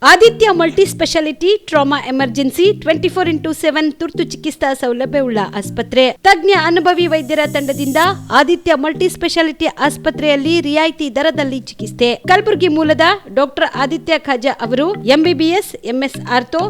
Aditya multi speciality trauma emergency 24x7 ತುರ್ತು ಚಿಕಿತ್ಸಾ ಸೌಲಭ್ಯವುಳ್ಳ ಆಸ್ಪತ್ರೆ. ತಜ್ಞ ಅನುಭವಿ ವೈದ್ಯರ ತಂಡದಿಂದ ಆದಿತ್ಯ ಮಲ್ಟಿ ಸ್ಪೆಷಾಲಿಟಿ ಆಸ್ಪತ್ರೆಯಲ್ಲಿ ರಿಯಾಯಿತಿ ದರದಲ್ಲಿ ಚಿಕಿತ್ಸೆ. ಕಲಬುರಗಿ ಮೂಲದ ಡಾಕ್ಟರ್ ಆದಿತ್ಯ ಖಾಜಾ ಅವರು MBBS, MS ortho,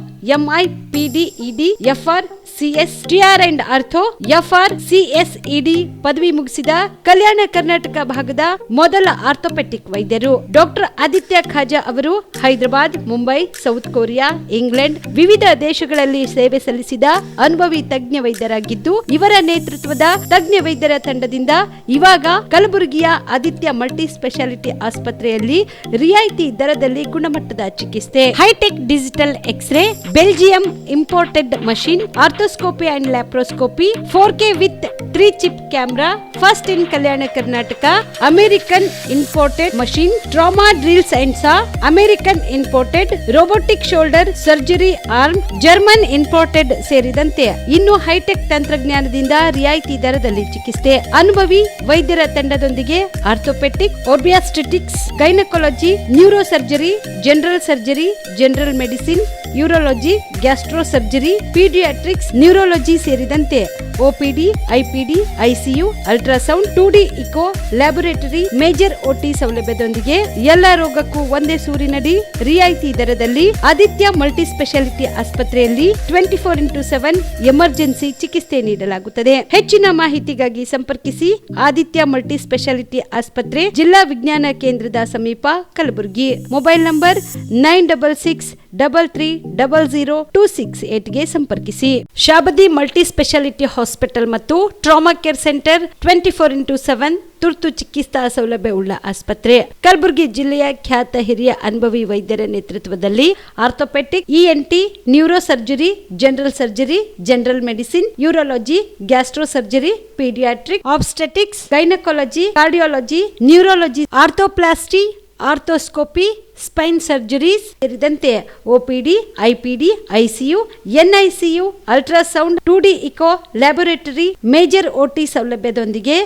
MI, PD, ED, FR, CS, TR and ortho, FR, CSED ಪದವಿ ಮುಗಿಸಿದ ಕಲ್ಯಾಣ ಕರ್ನಾಟಕ ಭಾಗದ ಮೊದಲ ಆರ್ಥೋಪೆಟಿಕ್ ವೈದ್ಯರು. ಡಾಕ್ಟರ್ ಆದಿತ್ಯ ಖಾಜಾ ಅವರು Hyderabad, Mumbai, south Korea, England ವಿವಿಧ ದೇಶಗಳಲ್ಲಿ ಸೇವೆ ಸಲ್ಲಿಸಿದ ಅನುಭವಿ ತಜ್ಞ ವೈದ್ಯರಾಗಿದ್ದು, ಇವರ ನೇತೃತ್ವದ ತಜ್ಞ ವೈದ್ಯರ ತಂಡದಿಂದ ಇವಾಗ ಕಲಬುರಗಿಯ ಆದಿತ್ಯ ಮಲ್ಟಿ ಸ್ಪೆಷಾಲಿಟಿ ಆಸ್ಪತ್ರೆಯಲ್ಲಿ ರಿಯಾಯಿತಿ ದರದಲ್ಲಿ ಗುಣಮಟ್ಟದ ಚಿಕಿತ್ಸೆ. High tech digital x ray, Belgium imported machine, arthroscopy and laparoscopy, 4K with 3 chip camera, first in Kalyana Karnataka, American imported machine, trauma drills and saw, American imported robotic shoulder surgery arm, German imported ಸೇರಿದಂತೆ ಇನ್ನು high tech ತಂತ್ರಜ್ಞಾನದಿಂದ ರಿಯಾಯಿತಿ ದರದಲ್ಲಿ ಚಿಕಿತ್ಸೆ. ಅನುಭವಿ ವೈದ್ಯರ ತಂಡದೊಂದಿಗೆ orthopaedic, obstetrics, gynaecology, neuro surgery, general surgery, general medicine, urology, gastro surgery, paediatrics, neurology ಸೇರಿದಂತೆ OPD, IPD, ICU, ultrasound, 2D echo, laboratory, major OT ಸೌಲಭ್ಯದೊಂದಿಗೆ ಎಲ್ಲ ರೋಗಕ್ಕೂ ಒಂದೇ ಸೂರಿನಡಿ ರಿಯಾಯಿತಿ ದರದಲ್ಲಿ ಆದಿತ್ಯ ಮಲ್ಟಿ ಸ್ಪೆಷಾಲಿಟಿ ಆಸ್ಪತ್ರೆಯಲ್ಲಿ 24x7 ಎಮರ್ಜೆನ್ಸಿ ಚಿಕಿತ್ಸೆ ನೀಡಲಾಗುತ್ತದೆ. ಹೆಚ್ಚಿನ ಮಾಹಿತಿಗಾಗಿ ಸಂಪರ್ಕಿಸಿ ಆದಿತ್ಯ ಮಲ್ಟಿ ಸ್ಪೆಷಾಲಿಟಿ ಆಸ್ಪತ್ರೆ, ಜಿಲ್ಲಾ ವಿಜ್ಞಾನ ಕೇಂದ್ರದ ಸಮೀಪ, ಕಲಬುರಗಿ. ಮೊಬೈಲ್ ನಂಬರ್ 9663300268 ಗೆ ಸಂಪರ್ಕಿಸಿ. ಶಾಬದಿ ಮಲ್ಟಿ ಸ್ಪೆಷಾಲಿಟಿ ಹಾಸ್ಪಿಟಲ್ ಮತ್ತು ಟ್ರಾಮಾ ಕೇರ್ ಸೆಂಟರ್ 24x7 ತುರ್ತು ಚಿಕಿತ್ಸಾ ಸೌಲಭ್ಯವುಳ್ಳ ಆಸ್ಪತ್ರೆ. ಕಲಬುರಗಿ ಜಿಲ್ಲೆಯ ಖ್ಯಾತ ಹಿರಿಯ ಅನುಭವಿ ವೈದ್ಯರ ನೇತೃತ್ವದಲ್ಲಿ orthopaedic, ENT, neuro surgery, general surgery, general medicine, urology, gastro surgery, paediatric, obstetrics, gynaecology, cardiology, neurology, arthroplasty, arthroscopy, spine surgeries ಸೇರಿದಂತೆ OPD, IPD, ICU, NICU, ultrasound, 2D echo, laboratory, major OT ಸೌಲಭ್ಯದೊಂದಿಗೆ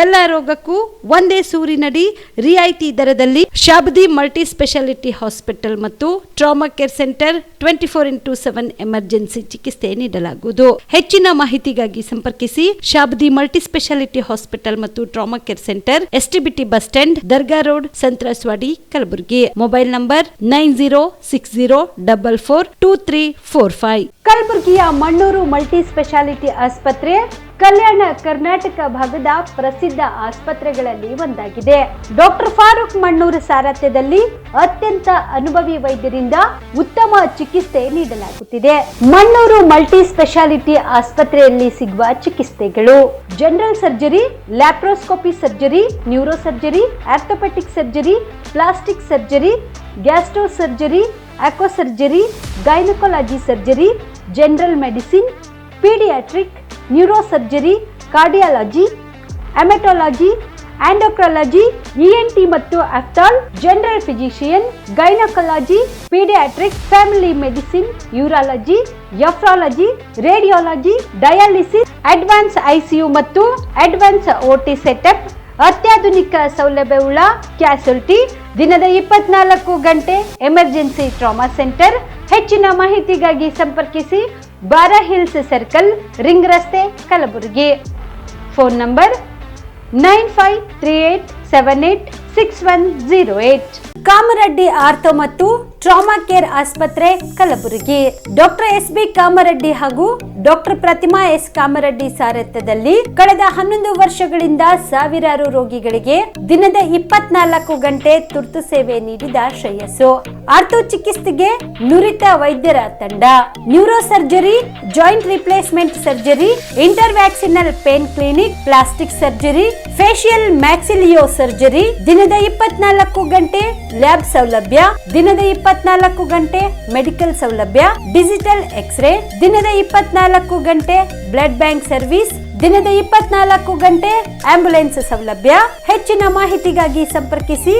ಎಲ್ಲ ರೋಗಕ್ಕೂ ಒಂದೇ ಸೂರಿನಡಿ ರಿಯಾಯಿತಿ ದರದಲ್ಲಿ ಶಾಬದಿ ಮಲ್ಟಿ ಸ್ಪೆಷಾಲಿಟಿ ಹಾಸ್ಪಿಟಲ್ ಮತ್ತು trauma care centre 24x7 emergency ಚಿಕಿತ್ಸೆ ನೀಡಲಾಗುವುದು. ಹೆಚ್ಚಿನ ಮಾಹಿತಿಗಾಗಿ ಸಂಪರ್ಕಿಸಿ ಶಾಬದಿ ಮಲ್ಟಿ ಸ್ಪೆಷಾಲಿಟಿ ಹಾಸ್ಪಿಟಲ್ ಮತ್ತು trauma care centre, STBT bus stand, Dargah road, ಸಂತ್ರಸ್ವಾಡಿ, Kalaburagi. Mobile number 9060442345. ಕಲಬುರಗಿಯ ಮಣ್ಣೂರು ಮಲ್ಟಿ ಸ್ಪೆಷಾಲಿಟಿ ಆಸ್ಪತ್ರೆ ಕಲ್ಯಾಣ ಕರ್ನಾಟಕ ಭಾಗದ ಪ್ರಸಿದ್ಧ ಆಸ್ಪತ್ರೆಗಳಲ್ಲಿ ಒಂದಾಗಿದೆ. ಡಾಕ್ಟರ್ ಫಾರೂಕ್ ಮಣ್ಣೂರು ಸಾರಥ್ಯದಲ್ಲಿ ಅತ್ಯಂತ ಅನುಭವಿ ವೈದ್ಯರಿಂದ ಉತ್ತಮ ಚಿಕಿತ್ಸೆ ನೀಡಲಾಗುತ್ತಿದೆ. ಮಣ್ಣೂರು ಮಲ್ಟಿ ಸ್ಪೆಷಾಲಿಟಿ ಆಸ್ಪತ್ರೆಯಲ್ಲಿ ಸಿಗುವ ಚಿಕಿತ್ಸೆಗಳು: general surgery, laparoscopy surgery, neuro surgery, orthopaedic surgery, plastic surgery, gastro surgery, aqua surgery, gynaecology surgery, general medicine, paediatric, neuro surgery, cardiology, haematology, endocrinology, ENT ಮತ್ತು ophthal, general physician, gynaecology, paediatric, family medicine, urology, nephrology, radiology, dialysis, advance ICU ಮತ್ತು advance OT setup, ಅತ್ಯಾಧುನಿಕ ಸೌಲಭ್ಯವುಳ್ಳ ಕ್ಯಾಸುಲಿಟಿ, ದಿನದ 24 ಗಂಟೆ emergency trauma centre. ಹೆಚ್ಚಿನ ಮಾಹಿತಿಗಾಗಿ ಸಂಪರ್ಕಿಸಿ ಬಾರಾ hills circle, ring ರಸ್ತೆ, Kalaburagi. Phone number 9538786108. Kamareddy ortho ಮತ್ತು ಟ್ರಾಮಾ ಕೇರ್ ಆಸ್ಪತ್ರೆ, ಕಲಬುರಗಿ. ಡಾಕ್ಟರ್ SB ಕಾಮರೆಡ್ಡಿ ಹಾಗೂ ಡಾಕ್ಟರ್ ಪ್ರತಿಮಾ S ಕಾಮರೆಡ್ಡಿ ಸಾರಥ್ಯದಲ್ಲಿ ಕಳೆದ 11 ವರ್ಷಗಳಿಂದ ಸಾವಿರಾರು ರೋಗಿಗಳಿಗೆ ದಿನದ 24 ಗಂಟೆ ತುರ್ತು ಸೇವೆ ನೀಡಿದ ಶ್ರೇಯಸ್ಸು. ಆರ್ಥೋ ಚಿಕಿತ್ಸೆಗೆ ನುರಿತ ವೈದ್ಯರ ತಂಡ, neuro surgery, joint replacement surgery, interventional pain clinic, plastic surgery, facial maxillo surgery, ದಿನದ 24 ಗಂಟೆ ಲ್ಯಾಬ್ ಸೌಲಭ್ಯ, ದಿನದ 24 ಗಂಟೆ ಮೆಡಿಕಲ್ ಸೌಲಭ್ಯ, ಡಿಜಿಟಲ್ ಎಕ್ಸ್ರೇ, ದಿನದ 24 ಗಂಟೆ ಬ್ಲಡ್ ಬ್ಯಾಂಕ್ ಸರ್ವಿಸ್, ದಿನದ 24 ಗಂಟೆ ಆಂಬ್ಯುಲೆನ್ಸ್ ಸೌಲಭ್ಯ. ಹೆಚ್ಚಿನ ಮಾಹಿತಿಗಾಗಿ ಸಂಪರ್ಕಿಸಿ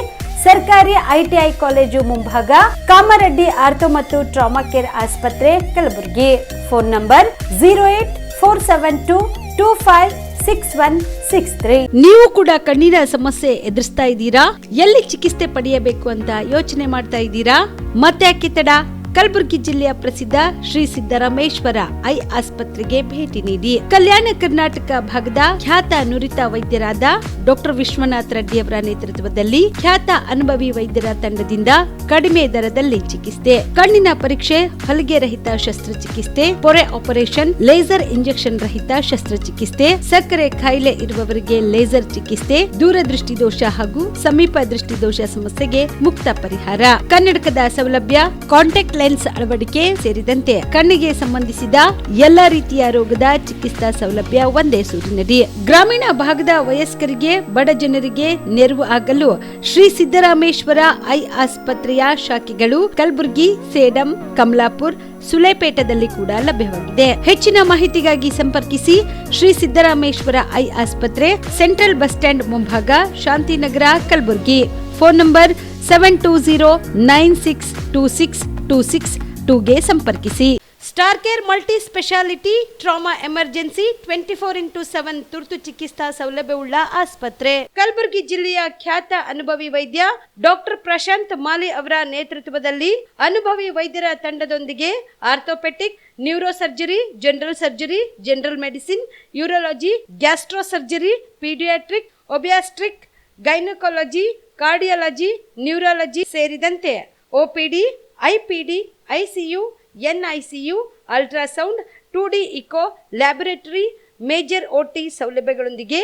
ಸರ್ಕಾರಿ ITI ಕಾಲೇಜು ಮುಂಭಾಗ, ಕಾಮರೆಡ್ಡಿ ಆರ್ಥೋ ಮತ್ತು ಟ್ರಾಮಾ ಕೇರ್ ಆಸ್ಪತ್ರೆ, ಕಲಬುರಗಿ. Phone number 0847225 6163. ನೀವು ಕೂಡ ಕಣ್ಣಿನ ಸಮಸ್ಯೆ ಎದುರಿಸ್ತಾ ಇದ್ದೀರಾ? ಎಲ್ಲಿ ಚಿಕಿತ್ಸೆ ಪಡೆಯಬೇಕು ಅಂತ ಯೋಚನೆ ಮಾಡ್ತಾ ಇದ್ದೀರಾ? ಮತ್ತೆ ಯಾಕೆ ತಡ? ಕಲಬುರಗಿ ಜಿಲ್ಲೆಯ ಪ್ರಸಿದ್ಧ ಶ್ರೀ ಸಿದ್ದರಾಮೇಶ್ವರ ಐ ಆಸ್ಪತ್ರೆಗೆ ಭೇಟಿ ನೀಡಿ ಕಲ್ಯಾಣ ಕರ್ನಾಟಕ ಭಾಗದ ಖ್ಯಾತ ನುರಿತ ವೈದ್ಯರಾದ ಡಾಕ್ಟರ್ ವಿಶ್ವನಾಥ್ ರೆಡ್ಡಿ ಅವರ ನೇತೃತ್ವದಲ್ಲಿ ಖ್ಯಾತ ಅನುಭವಿ ವೈದ್ಯರ ತಂಡದಿಂದ ಕಡಿಮೆ ದರದಲ್ಲಿ ಚಿಕಿತ್ಸೆ, ಕಣ್ಣಿನ ಪರೀಕ್ಷೆ, ಹೊಲಿಗೆ ರಹಿತ ಶಸ್ತ್ರಚಿಕಿತ್ಸೆ, ಪೊರೆ ಆಪರೇಷನ್, ಲೇಸರ್ ಇಂಜೆಕ್ಷನ್ ರಹಿತ ಶಸ್ತ್ರಚಿಕಿತ್ಸೆ, ಸಕ್ಕರೆ ಕಾಯಿಲೆ ಇರುವವರಿಗೆ ಲೇಸರ್ ಚಿಕಿತ್ಸೆ, ದೂರದೃಷ್ಟಿ ದೋಷ ಹಾಗೂ ಸಮೀಪ ದೃಷ್ಟಿ ದೋಷ ಸಮಸ್ಯೆಗೆ ಮುಕ್ತ ಪರಿಹಾರ, ಕನ್ನಡಕದ ಸೌಲಭ್ಯ, ಕಾಂಟ್ಯಾಕ್ಟ್ ಲೆನ್ಸ್ ಅಳವಡಿಕೆ ಸೇರಿದಂತೆ ಕಣ್ಣಿಗೆ ಸಂಬಂಧಿಸಿದ ಎಲ್ಲಾ ರೀತಿಯ ರೋಗದ ಚಿಕಿತ್ಸಾ ಸೌಲಭ್ಯ ಒಂದೇ ಸೂರಿನಡಿ. ಗ್ರಾಮೀಣ ಭಾಗದ ವಯಸ್ಕರಿಗೆ, ಬಡ ಜನರಿಗೆ ನೆರವು ಆಗಲು ಶ್ರೀ ಸಿದ್ದರಾಮೇಶ್ವರ ಐ ಆಸ್ಪತ್ರೆಯ ಶಾಖೆಗಳು ಕಲಬುರಗಿ, ಸೇಡಂ, ಕಮಲಾಪುರ್, ಸುಲೇಪೇಟದಲ್ಲಿ ಕೂಡ ಲಭ್ಯವಾಗಿದೆ. ಹೆಚ್ಚಿನ ಮಾಹಿತಿಗಾಗಿ ಸಂಪರ್ಕಿಸಿ ಶ್ರೀ ಸಿದ್ದರಾಮೇಶ್ವರ ಐ ಆಸ್ಪತ್ರೆ, ಸೆಂಟ್ರಲ್ ಬಸ್ ಸ್ಟ್ಯಾಂಡ್ ಮುಂಭಾಗ, ಶಾಂತಿನಗರ, ಕಲಬುರಗಿ. ಫೋನ್ ನಂಬರ್ 7209626262ಗೆ ಸಂಪರ್ಕಿಸಿ. Star care multi speciality trauma emergency 24x7 ತುರ್ತು ಚಿಕಿತ್ಸಾ ಸೌಲಭ್ಯವುಳ್ಳ ಆಸ್ಪತ್ರೆ. ಕಲಬುರಗಿ ಜಿಲ್ಲೆಯ ಖ್ಯಾತ ಅನುಭವಿ ವೈದ್ಯ ಡಾಕ್ಟರ್ ಪ್ರಶಾಂತ್ ಮಾಲಿ ಅವರ ನೇತೃತ್ವದಲ್ಲಿ ಅನುಭವಿ ವೈದ್ಯರ ತಂಡದೊಂದಿಗೆ orthopaedic, neuro surgery, general surgery, general medicine, urology, gastro surgery, paediatric, obstetric, gynaecology, cardiology, neurology ಸೇರಿದಂತೆ OPD, IPD, ICU, NICU, ultrasound, 2D echo, laboratory, major OT ಸೌಲಭ್ಯಗಳೊಂದಿಗೆ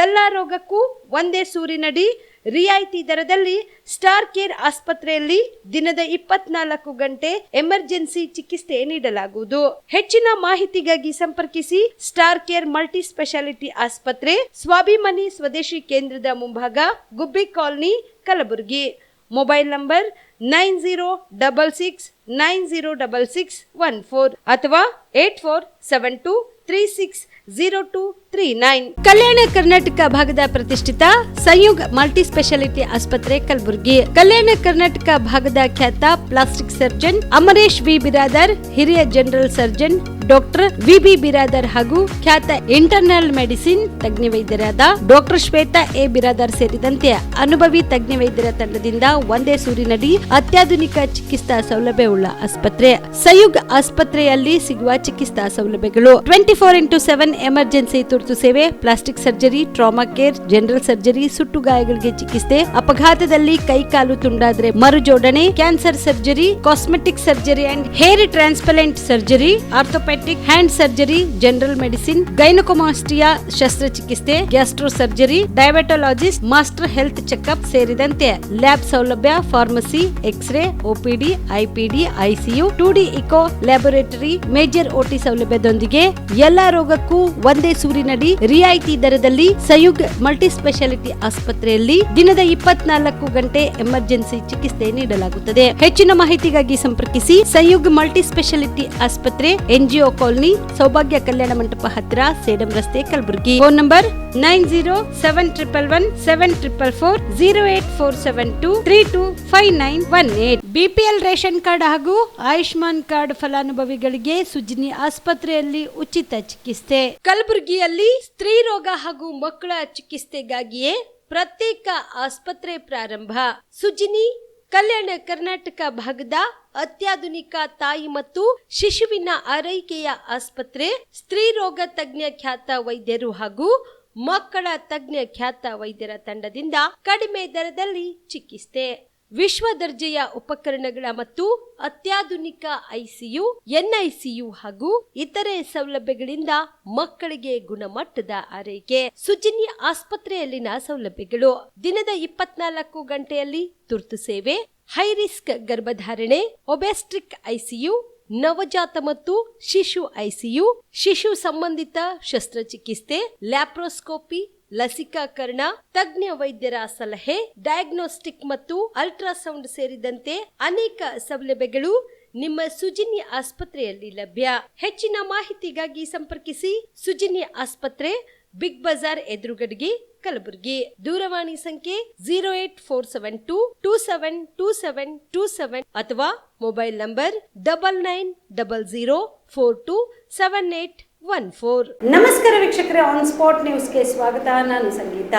ಎಲ್ಲ ರೋಗಕ್ಕೂ ಒಂದೇ ಸೂರಿನಡಿ ರಿಯಾಯಿತಿ ದರದಲ್ಲಿ ಸ್ಟಾರ್ ಕೇರ್ ಆಸ್ಪತ್ರೆಯಲ್ಲಿ ದಿನದ 24 ಗಂಟೆ ಎಮರ್ಜೆನ್ಸಿ ಚಿಕಿತ್ಸೆ ನೀಡಲಾಗುವುದು. ಹೆಚ್ಚಿನ ಮಾಹಿತಿಗಾಗಿ ಸಂಪರ್ಕಿಸಿ ಸ್ಟಾರ್ ಕೇರ್ ಮಲ್ಟಿ ಸ್ಪೆಷಾಲಿಟಿ ಆಸ್ಪತ್ರೆ, ಸ್ವಾಭಿಮಾನಿ ಸ್ವದೇಶಿ ಕೇಂದ್ರದ ಮುಂಭಾಗ, ಗುಬ್ಬಿ ಕಾಲನಿ, ಕಲಬುರಗಿ. ಮೊಬೈಲ್ ನಂಬರ್ 9066906614 ಅಥವಾ 8472360239. ಕಲ್ಯಾಣ ಕರ್ನಾಟಕ ಭಾಗದ ಪ್ರತಿಷ್ಠಿತ ಸಂಯುಗ್ ಮಲ್ಟಿ ಸ್ಪೆಷಾಲಿಟಿ ಆಸ್ಪತ್ರೆ ಕಲಬುರಗಿ. ಕಲ್ಯಾಣ ಕರ್ನಾಟಕ ಭಾಗದ ಖ್ಯಾತ plastic surgeon Amaresh B Biradar, ಹಿರಿಯ ಜನರಲ್ ಸರ್ಜನ್ ಡಾಕ್ಟರ್ ವಿ.ಬಿ. ಬಿರಾದರ್ ಹಾಗೂ ಖ್ಯಾತ ಇಂಟರ್ನಲ್ ಮೆಡಿಸಿನ್ ತಜ್ಞ ವೈದ್ಯರಾದ ಡಾಕ್ಟರ್ ಶ್ವೇತಾ ಎ. ಬಿರಾದರ್ ಸೇರಿದಂತೆ ಅನುಭವಿ ತಜ್ಞ ವೈದ್ಯರ ತಂಡದಿಂದ ಒಂದೇ ಸೂರಿನಡಿ ಅತ್ಯಾಧುನಿಕ ಚಿಕಿತ್ಸಾ ಸೌಲಭ್ಯವುಳ್ಳ ಆಸ್ಪತ್ರೆ. ಸಂಯುಗ್ ಆಸ್ಪತ್ರೆಯಲ್ಲಿ ಸಿಗುವ ಚಿಕಿತ್ಸಾ ಸೌಲಭ್ಯಗಳು: 24x7 ಎಮರ್ಜೆನ್ಸಿ ತುರ್ತು ಸೇವೆ, plastic surgery, trauma care, general surgery, ಸುಟ್ಟು ಗಾಯಗಳಿಗೆ ಚಿಕಿತ್ಸೆ, ಅಪಘಾತದಲ್ಲಿ ಕೈ ಕಾಲು ತುಂಡಾದ್ರೆ ಮರು ಜೋಡಣೆ, cancer surgery, cosmetic surgery and hair transplant surgery, orthopaedic hand surgery, general medicine, gynaecomastia ಶಸ್ತ್ರಚಿಕಿತ್ಸೆ, gastro surgery, diabetologist, master health checkup ಸೇರಿದಂತೆ ಲ್ಯಾಬ್ ಸೌಲಭ್ಯ, pharmacy, X ray, OPD, IPD, ICU, 2D echo, laboratory, major OT ಸೌಲಭ್ಯದೊಂದಿಗೆ ಎಲ್ಲಾ ರೋಗಕ್ಕೂ ಒಂದೇ ಸೂರಿನಡಿ ರಿಯಾಯಿತಿ ದರದಲ್ಲಿ ಸಂಯುಗ್ multi speciality ಆಸ್ಪತ್ರೆಯಲ್ಲಿ ದಿನದ 24 ಗಂಟೆ ಎಮರ್ಜೆನ್ಸಿ ಚಿಕಿತ್ಸೆ ನೀಡಲಾಗುತ್ತದೆ. ಹೆಚ್ಚಿನ ಮಾಹಿತಿಗಾಗಿ ಸಂಪರ್ಕಿಸಿ ಸಂಯುಗ್ ಮಲ್ಟಿ ಸ್ಪೆಷಾಲಿಟಿ ಆಸ್ಪತ್ರೆ, NGO ಕಾಲನಿ, ಸೌಭಾಗ್ಯ ಕಲ್ಯಾಣ ಮಂಟಪ ಹತ್ತಿರ, ಸೇಡಂ ರಸ್ತೆ, Kalaburagi. Phone number 9071117444 08472325918. BPL ration card ಹಾಗೂ ಆಯುಷ್ಮಾನ್ ಕಾರ್ಡ್ ಫಲಾನುಭವಿಗಳಿಗೆ ಸುಜಿನಿ ಆಸ್ಪತ್ರೆಯಲ್ಲಿ ಉಚಿತ ಚಿಕಿತ್ಸೆ. ಕಲಬುರಗಿಯಲ್ಲಿ ಸ್ತ್ರೀ ರೋಗ ಹಾಗೂ ಮಕ್ಕಳ ಚಿಕಿತ್ಸೆಗಾಗಿಯೇ ಪ್ರತ್ಯೇಕ ಆಸ್ಪತ್ರೆ ಪ್ರಾರಂಭ. ಸುಜಿನಿ ಕಲ್ಯಾಣ ಕರ್ನಾಟಕ ಭಾಗದ ಅತ್ಯಾಧುನಿಕ ತಾಯಿ ಮತ್ತು ಶಿಶುವಿನ ಆರೈಕೆಯ ಆಸ್ಪತ್ರೆ. ಸ್ತ್ರೀ ರೋಗ ತಜ್ಞ ಖ್ಯಾತ ವೈದ್ಯರು ಹಾಗೂ ಮಕ್ಕಳ ತಜ್ಞ ಖ್ಯಾತ ವೈದ್ಯರ ತಂಡದಿಂದ ಕಡಿಮೆ ದರದಲ್ಲಿ ಚಿಕಿತ್ಸೆ, ವಿಶ್ವ ದರ್ಜೆಯ ಉಪಕರಣಗಳ ಮತ್ತು ಅತ್ಯಾಧುನಿಕ ಐಸಿಯು, ಎನ್ಐಸಿಯು ಹಾಗೂ ಇತರೆ ಸೌಲಭ್ಯಗಳಿಂದ ಮಕ್ಕಳಿಗೆ ಗುಣಮಟ್ಟದ ಆರೈಕೆ. ಸುಜಿನಿ ಆಸ್ಪತ್ರೆಯಲ್ಲಿನ ಸೌಲಭ್ಯಗಳು: ದಿನದ 24 ಗಂಟೆಯಲ್ಲಿ ತುರ್ತು ಸೇವೆ, ಹೈ ರಿಸ್ಕ್ ಗರ್ಭಧಾರಣೆ, ಒಬ್ಯಾಸ್ಟ್ರಿಕ್ ಐಸಿಯು, ನವಜಾತ ಮತ್ತು ಶಿಶು ಐಸಿಯು, ಶಿಶು ಸಂಬಂಧಿತ ಶಸ್ತ್ರಚಿಕಿತ್ಸೆ, ಲ್ಯಾಪ್ರೋಸ್ಕೋಪಿ, ಲಸಿಕಾಕರಣ, ತಜ್ಞ ವೈದ್ಯರ ಸಲಹೆ, ಡಯಾಗ್ನೋಸ್ಟಿಕ್ ಮತ್ತು ಅಲ್ಟ್ರಾಸೌಂಡ್ ಸೇರಿದಂತೆ ಅನೇಕ ಸೌಲಭ್ಯಗಳು ನಿಮ್ಮ ಸುಜಿನಿ ಆಸ್ಪತ್ರೆಯಲ್ಲಿ ಲಭ್ಯ. ಹೆಚ್ಚಿನ ಮಾಹಿತಿಗಾಗಿ ಸಂಪರ್ಕಿಸಿ ಸುಜಿನಿ ಆಸ್ಪತ್ರೆ, ಬಿಗ್ ಬಜಾರ್ ಎದುರುಗಡೆಗೆ, ಕಲಬುರಗಿ. ದೂರವಾಣಿ ಸಂಖ್ಯೆ 08472272727 ಅಥವಾ ಮೊಬೈಲ್ ನಂಬರ್ 99004278 ನಮಸ್ಕಾರ ವೀಕ್ಷಕರೇ, ಆನ್ ಸ್ಪಾಟ್ ನ್ಯೂಸ್ಗೆ ಸ್ವಾಗತ. ನಾನು ಸಂಗೀತ.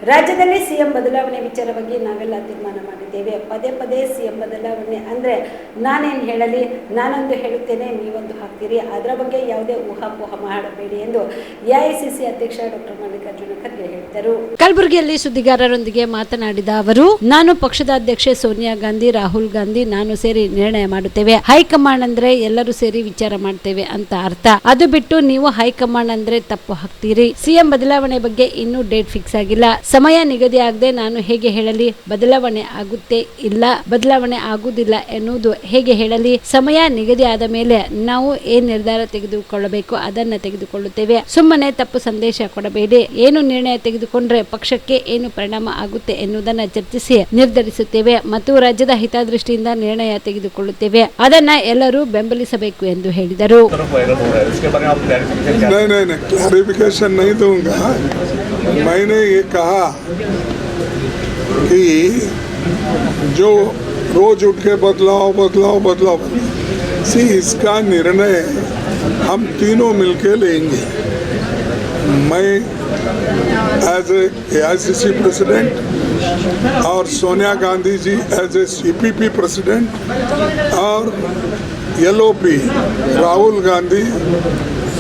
ರಾಜ್ಯದಲ್ಲಿ ಸಿಎಂ ಬದಲಾವಣೆ ವಿಚಾರವಾಗಿ ನಾವೆಲ್ಲ ತೀರ್ಮಾನ ಮಾಡಿದ್ದೇವೆ. ಪದೇ ಪದೇ ಸಿಎಂ ಬದಲಾವಣೆ ಅಂದರೆ ನಾನೇನು ಹೇಳಲಿ, ನಾನೊಂದು ಹೇಳುತ್ತೇನೆ, ನೀವೊಂದು ಹಾಕ್ತೀರಿ. ಅದರ ಬಗ್ಗೆ ಯಾವುದೇ ಊಹಾಪೋಹ ಮಾಡಬೇಡಿ ಎಂದು ಎಐಸಿಸಿ ಅಧ್ಯಕ್ಷ ಡಾಕ್ಟರ್ ಮಲ್ಲಿಕಾರ್ಜುನ ಖರ್ಗೆ ಹೇಳಿದರು. ಕಲಬುರಗಿಯಲ್ಲಿ ಸುದ್ದಿಗಾರರೊಂದಿಗೆ ಮಾತನಾಡಿದ ಅವರು, ನಾನು ಪಕ್ಷದ ಅಧ್ಯಕ್ಷೆ ಸೋನಿಯಾ ಗಾಂಧಿ, ರಾಹುಲ್ ಗಾಂಧಿ ನಾನು ಸೇರಿ ನಿರ್ಣಯ ಮಾಡುತ್ತೇವೆ. ಹೈಕಮಾಂಡ್ ಅಂದ್ರೆ ಎಲ್ಲರೂ ಸೇರಿ ವಿಚಾರ ಮಾಡ್ತೇವೆ ಅಂತ ಅರ್ಥ. ಅದು ಬಿಟ್ಟು ನೀವು ಹೈಕಮಾಂಡ್ ಅಂದ್ರೆ ತಪ್ಪು ಹಾಕ್ತೀರಿ. ಸಿಎಂ ಬದಲಾವಣೆ ಬಗ್ಗೆ ಇನ್ನೂ ಡೇಟ್ ಫಿಕ್ಸ್ ಆಗಿಲ್ಲ. ಸಮಯ ನಿಗದಿ ಆಗದೆ ನಾನು ಹೇಗೆ ಹೇಳಲಿ? ಬದಲಾವಣೆ ಆಗುತ್ತೆ ಇಲ್ಲ ಬದಲಾವಣೆ ಆಗುವುದಿಲ್ಲ ಎನ್ನುವುದು ಹೇಗೆ ಹೇಳಲಿ? ಸಮಯ ನಿಗದಿ ಆದ ಮೇಲೆ ನಾವು ಏನ್ ನಿರ್ಧಾರ ತೆಗೆದುಕೊಳ್ಳಬೇಕು ಅದನ್ನ ತೆಗೆದುಕೊಳ್ಳುತ್ತೇವೆ. ಸುಮ್ಮನೆ ತಪ್ಪು ಸಂದೇಶ ಕೊಡಬೇಡಿ. ಏನು ನಿರ್ಣಯ ತೆಗೆದುಕೊಂಡ್ರೆ ಪಕ್ಷಕ್ಕೆ ಏನು ಪರಿಣಾಮ ಆಗುತ್ತೆ ಎನ್ನುವುದನ್ನ ಚರ್ಚಿಸಿ ನಿರ್ಧರಿಸುತ್ತೇವೆ ಮತ್ತು ರಾಜ್ಯದ ಹಿತದೃಷ್ಟಿಯಿಂದ ನಿರ್ಣಯ ತೆಗೆದುಕೊಳ್ಳುತ್ತೇವೆ. ಅದನ್ನ ಎಲ್ಲರೂ ಬೆಂಬಲಿಸಬೇಕು ಎಂದು ಹೇಳಿದರು. नहीं क्लैरिफिकेशन नहीं दूंगा. मैंने ये कहा कि जो रोज उठ के बदलाव सी इसका निर्णय हम तीनों मिलके लेंगे. मैं एज ए AICC प्रेसिडेंट और Sonia Gandhi ji as a CPP president और LOP Rahul Gandhi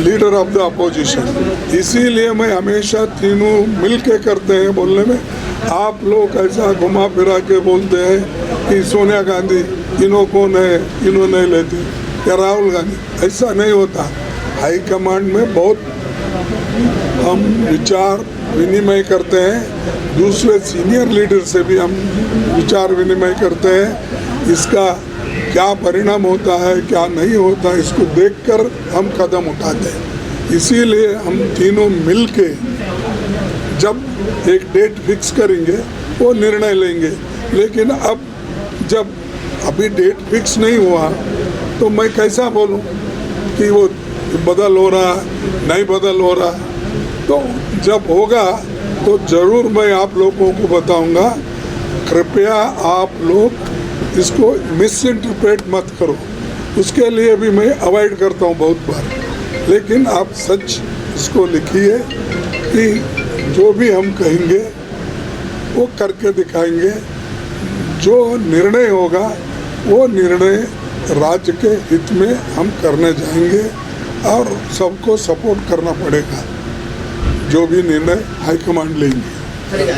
leader of the opposition. इसीलिए मैं हमेशा तीनों मिल के करते हैं. बोलने में आप लोग ऐसा घुमा फिरा के बोलते हैं कि सोनिया गांधी इन्हों कौन है, इन्हों नहीं लेती, या राहुल गांधी. ऐसा नहीं होता. हाईकमांड में बहुत हम विचार विनिमय करते हैं. दूसरे सीनियर लीडर से भी हम विचार विनिमय करते हैं. इसका क्या परिणाम होता है, क्या नहीं होता, इसको देखकर हम कदम उठाते हैं. इसीलिए हम तीनों मिलके जब एक डेट फिक्स करेंगे वो निर्णय लेंगे. लेकिन अब जब अभी डेट फिक्स नहीं हुआ तो मैं कैसा बोलूं कि वो बदल हो रहा नहीं बदल हो रहा. तो जब होगा तो ज़रूर मैं आप लोगों को बताऊंगा. कृपया आप लोग इसको मिस इंटरप्रेट मत करो. उसके लिए भी मैं अवॉइड करता हूँ बहुत बार. लेकिन आप सच इसको लिखिए कि जो भी हम कहेंगे वो करके दिखाएंगे. जो निर्णय होगा वो निर्णय राज्य के हित में हम करने जाएंगे और सबको सपोर्ट करना पड़ेगा. जो भी निर्णय हाईकमांड लेंगे. ನನಗೆ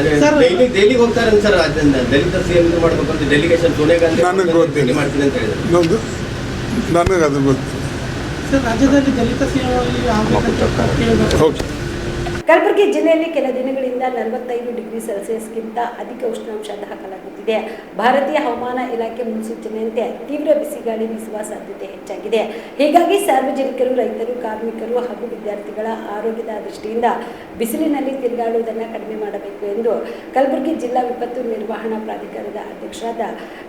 ಅದು ಗೊತ್ತಿಲ್ಲ. ಕಲಬುರಗಿ ಜಿಲ್ಲೆಯಲ್ಲಿ ಕೆಲ ದಿನಗಳಿಂದ 45 ಡಿಗ್ರಿ ಸೆಲ್ಸಿಯಸ್ಗಿಂತ ಅಧಿಕ ಉಷ್ಣಾಂಶ ದಾಖಲಾಗುತ್ತಿದೆ. ಭಾರತೀಯ ಹವಾಮಾನ ಇಲಾಖೆ ಮುನ್ಸೂಚನೆಯಂತೆ ತೀವ್ರ ಬಿಸಿಗಾಳಿ ಬೀಸುವ ಸಾಧ್ಯತೆ ಹೆಚ್ಚಾಗಿದೆ. ಹೀಗಾಗಿ ಸಾರ್ವಜನಿಕರು, ರೈತರು, ಕಾರ್ಮಿಕರು ಹಾಗೂ ವಿದ್ಯಾರ್ಥಿಗಳ ಆರೋಗ್ಯದ ದೃಷ್ಟಿಯಿಂದ ಬಿಸಿಲಿನಲ್ಲಿ ತಿರುಗಾಡುವುದನ್ನು ಕಡಿಮೆ ಮಾಡಬೇಕು ಎಂದು ಕಲಬುರಗಿ ಜಿಲ್ಲಾ ವಿಪತ್ತು ನಿರ್ವಹಣಾ ಪ್ರಾಧಿಕಾರದ ಅಧ್ಯಕ್ಷರಾದ